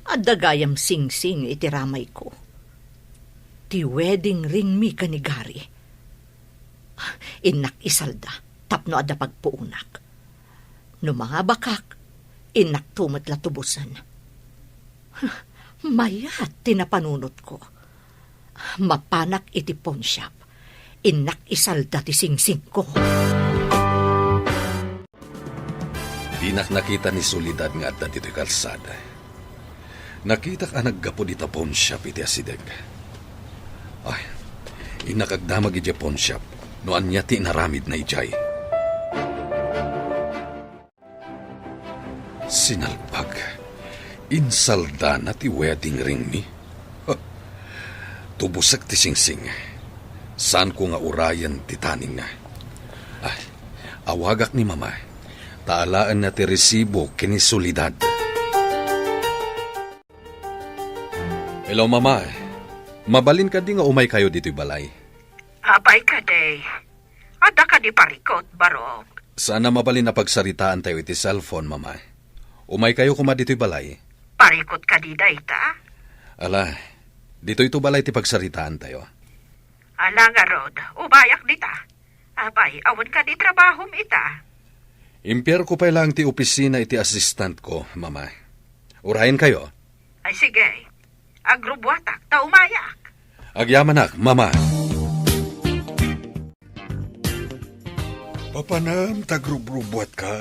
Adagayam sing-sing iti ramay ko. Ti wedding ring mi kanigari. Inak isalda, tapno ada pagpuunak. No mga bakak, inak tumat latubusan. Mayat tinapanunot ko. Mapanak iti pawn shop. Inak isalda ti sing-sing ko. Dinak nakita ni Solidad nga at dito'y kalsada. Nakita ka naggapo di pawn shop iti asideg. Ay, inakagdamag iti pawn shop noan niya ti inaramid na ijay. Sinalpag, insalda na ti wedding ring ni. Tubusak ti singsing. Saan ko nga urayan ti taning na. Ay, awagak ni Mama. Taalaan na ti resibo kini Solidad. Hello, Mama. Mabalin ka di nga umay kayo dito'y balay. Abay ka, day. Ada ka di parikot, Barok. Sana mabalin na pagsaritaan tayo iti cellphone, Mama. Umay kayo kuma dito'y balay. Parikot ka di, dayta? Ala, dito'y to balay ti pagsaritaan tayo. Ala nga, Rod. Ubayak dita. Abay, awan ka di trabahom ita. Impier ko pa lang ti opisina iti assistant ko, Mama. Urahin kayo. Ay sige. Agrubwatak, ta umayak. Agyamanak, Mama. Papanam, tagrubrubuat ka.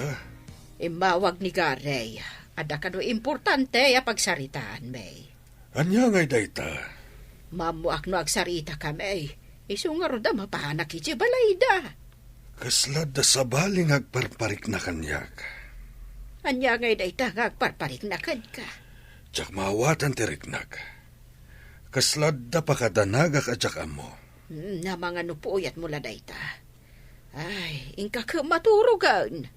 Imawag ni Garay. Ada ka no importante a pagsaritaan, may. Anya ngay dayta. Mamuak no agsarita ka, may. Isu nga roda mapahanak iti balayda. Kaslad da sa baling agparparik na kanyak. Anya ngay dayta nga agparparik na kad ka. Tsak mawatan tiriknak. Kaslad da pakadanagak at tsak amo. Na mga nupuyat mula dayta. Ay, ingka ka maturugan.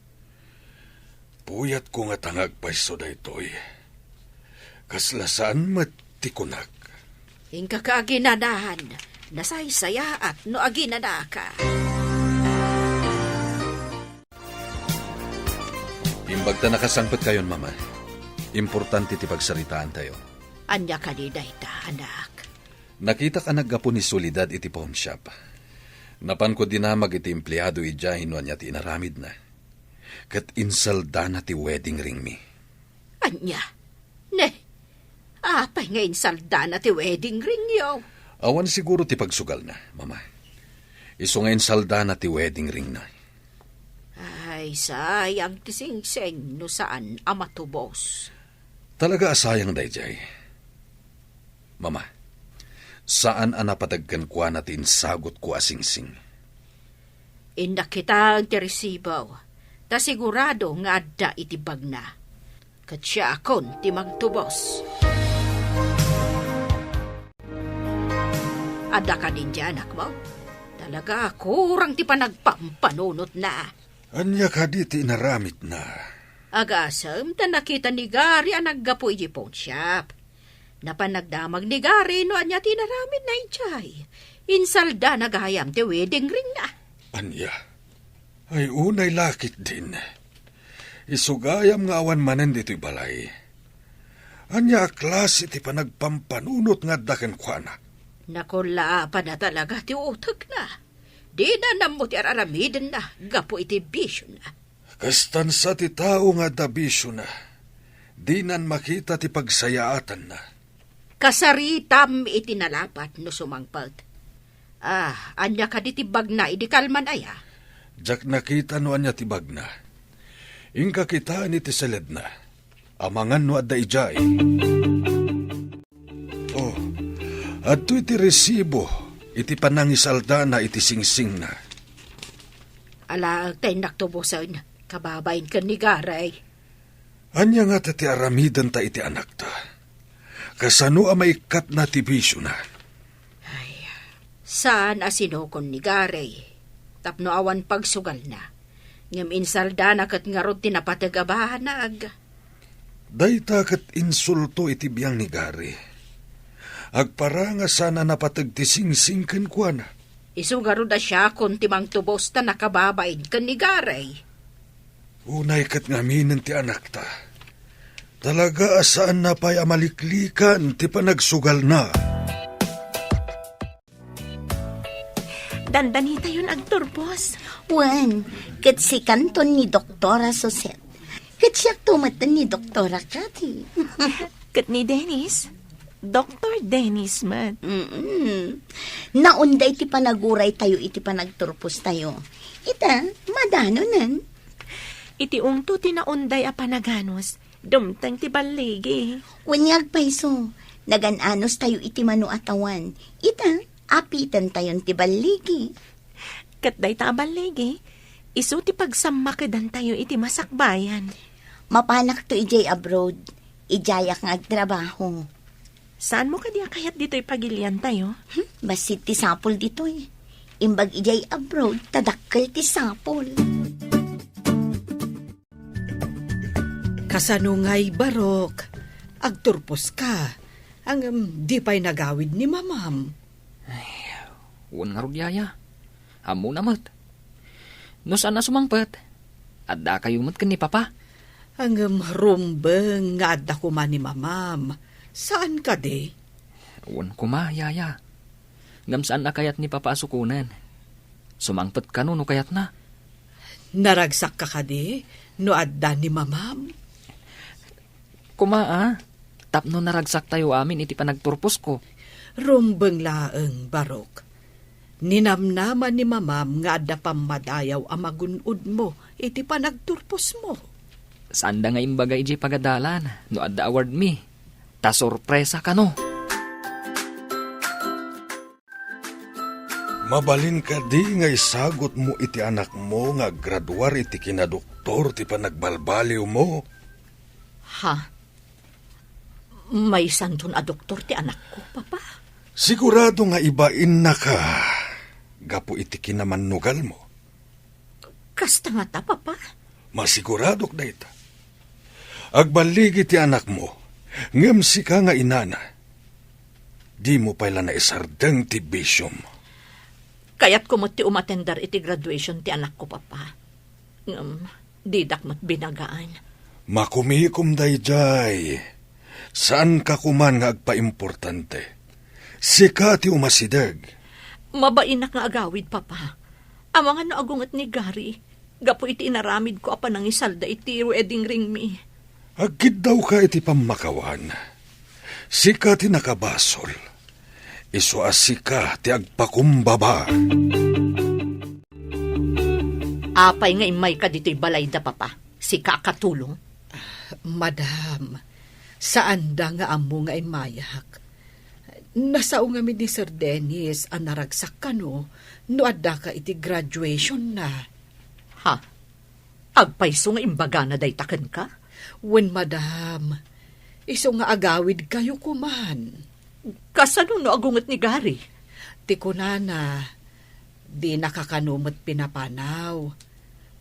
Puyat ko nga tangag paiso daytoy. Kaslasaan matikunak. Ingka ka aginanahan. Nasaysaya at no aginana ka. Imbagta nakasangpet kayon, mama. Importante ti pagsaritaan tayo. Anya ka ni dayta, anak. Nakita ka naggapo ni Solidad iti pawn shop. Napan ko dinamag iti empleyado ijahin niya ti inaramid na. Kat insalda na ti wedding ring mi. Anya? Ne, apay ngayon salda na ti wedding ring yo. Awan siguro ti pagsugal na, mama. Iso ngayon salda na ti wedding ring na. Ay, sayang ti singseng no saan amatubos. Talaga asayang dayjay. Mama, saan anapatagkan kwa natin sagot ko asingsing? Indak kita ang tirisibaw. Ta sigurado nga adda itibag na. Kat siya akon ti magtubos. Adda ka din dyan, anak mo. Talaga kurang ti panagpampanunot na. Anya ka di ti inaramid na. Agasam ta nakita ni Gary ang naggapo iti pawn shop. Napanagdamag ni Gary no anya tinaramid na ijay. Insalda nagayam ti wedding ring na. Anya, ay unay lakit din. Isugayam nga awan manen dito'y balay. Anya klase ti panagpampanunot nga daken kwa na. Nakula pa na talaga ti utak na. Di na namo ti araramiden na, gapo iti bisyo na. Kastan sa ti tao nga dabisyo na. Di nan makita ti pagsayaatan na. Kasaritam iti nalapat no sumangpalt. Anya ka di tibag na idikalman aya. Jak nakita no anya tibag na. Ingka kita ni ti seled na. Amangan no adda ijay. Oh, adto iti resibo. Iti panangisalda na iti singsing na. Ala, tayo naktubusan. Kababayin ka ni Garay. Anya nga ta ti aramidan ta iti anak ta. Kasano a may kat na ti bisyo na. Saan asinokon ni Garay? Tapno awan pagsugal na. Ngam insalda na kat nga rod tinapatagabahan na aga. Dayta kat insulto iti biyang ni Gary. Agparanga sana napatag ti singsing ken kuana. Isugaro da siya kung timang tubos ta nakababain kan ni Garay. Unay kat ngaminin ti anak ta. Talaga asaan na pa'y amaliklikan ti panagsugal na. Dandanita yun agturbos. Wan, kat si kanton ni Doktora Suset. Kat siya tumatan ni Doktora Cathy. Kat ni Dennis. Dr. Dennis man. Naunday iti panaguray tayo iti panagturpos tayo. Ita, madano nan. Iti ungto tinaunday a panaganos. Dumtang ti baligi. Wanyag paiso. Nagananos tayo iti manu atawan. Ita, apitan tayon ti baligi. Kat day ta baligi. Isu ti pagsamakidan tayo iti masakbayan. Mapanak to ijay abroad. Ijayak nga agtrabaho. Saan mo kadiya kayat dito'y pagilian tayo? Basit ti sapol dito'y. Imbag ijay abroad, tadakkel ti sapol. Kasanungay barok, agturpos ka. Ang di pa'y nagawid ni mamam. Uwan nga rudyaya. Amo namat. No saan na sumangpet? Adda kayo mat ni papa. Ang rumbeng nga adda kuma ni mamam. Saan ka de? Uwan ko ma, yaya. Ngam saan na kayat ni papa asukunan? Sumangpet ka no kayat na. Naragsak ka de? No adda ni mamam? Kuma tapno naragsak tayo amin iti panagturpos ko. Rumbeng laeng barok. Ninamnaman ni mamam nga adda pamadayaw amagunod mo iti panagturpos mo. Saan da nga imbaga iji pagadalan, no adda award mi. Ta sorpresa ka no. Mabalin ka di nga isagot mo iti anak mo nga graduar iti kinadoktor ti panagbalbaliw mo. Ha? May santon a doktor ti anak ko, papa. Sigurado nga ibain na ka. Gapo iti kinamanugal mo. Kasta nga ta, papa. Masiguradok na ita. Agbaligi ti anak mo. Ngem si ka nga inana. Di mo pala na isardeng ti bisyom. Kaya't kumot ti umatendar iti graduation ti anak ko, papa. Didak mat binagaan. Makumikom dayjay. Saan ka kuman nga agpa-importante? Sika ti umasideg. Mabainak nga agawid, papa. Amangan no agungat ni Gary. Gapo iti inaramid ko apa nang isalda iti wedding ring mi. Agkid daw ka iti pamakawan. Sika ti nakabasol. Isu asika ti agpakumbaba. Apay nga imay ka dito'y balay da, papa. Sika katulong. Madam, saan da nga amo nga imayak? Nasao nga mi ni Sir Dennis ang naragsak ka no adda ka iti graduation na. Ha? Agpaiso nga imbaga na daytaken ka? Wen, madam, iso nga agawid kayo kuman. Kasano no agungat ni Gary? Ti kunana, di nakakanumot pinapanaw.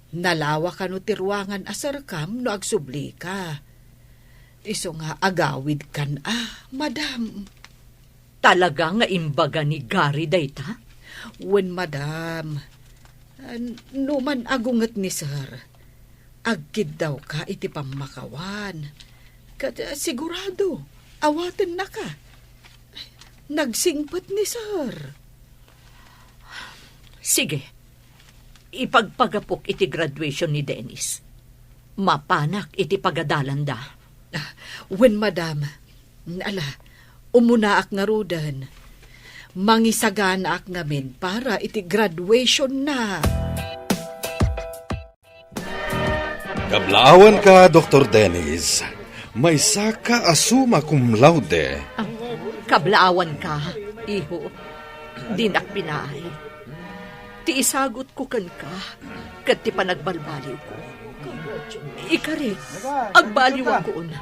Nalawa ka no ti ruangan asarkam no agsubli ka. Iso nga agawid kan madam. Talaga nga imbaga ni Gary dayta? Wen, madam, numan agungat ni sir, agkid daw ka iti pamakawan. Sigurado, awaten na ka. Nagsingpat ni sir. Sige, ipagpagapok iti graduation ni Dennis. Mapanak iti pagadalan da. Wen, madam, umunaak nga rudan. Mangisaganaak ngamin para iti graduation na. Kablaawan ka, Dr. Dennis. May saka asuma cum laude. Kablaawan ka, iho. Dinak pinahay. Ti isagot ko kan ka, kat ti panagbalbaliw ko. Ikari, agbaliwan ko una.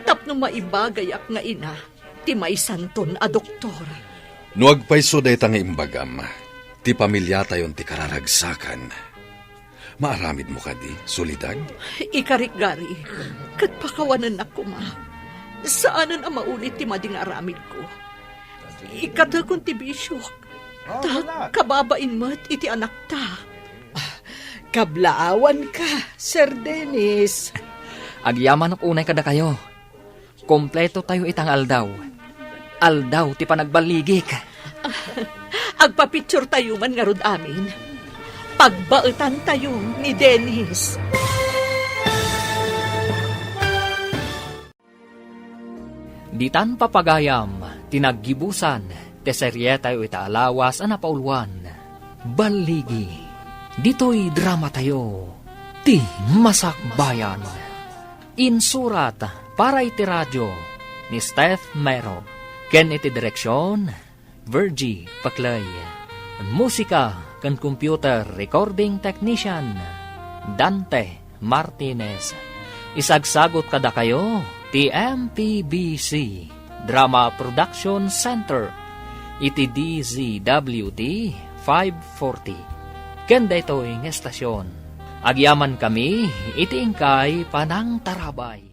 Tapno maibagayak nga ina, ti may santon a doktor. No agpaiso day nga imbagam, ti pamilya tayon ti kararagsakan. Maaramid mo ka di, solidag? Ikarik, Gary, kat pakawanan ako, ma. Saanan ang maulit ti mading aramid ko? Ikatagon ti bisyok. Kababain mo't iti anak ta. Kablaawan ka, Sir Dennis. Agyaman ak unay kada kayo. Kompleto tayo itang aldaw. Aldaw ti panagbaligik. Agpapicture tayo man nga rod amin. Pagbaetan tayo ni Dennis. Ditan papagayam, tinaggibusan, teserye tayo itaalawas ang napauluan. Baligi, dito'y drama tayo, ti masakbayan. Insurat para iti radyo ni Steph Mero. Ken iti direksyon, Virgie Paclay. Musika kan computer recording technician, Dante Martinez. Isagsagot kada kayo, TMPBC Drama Production Center, iti DZWD 540. Ken daytoy nga estasyon. Agyaman kami, iti ingkay panang tarabay.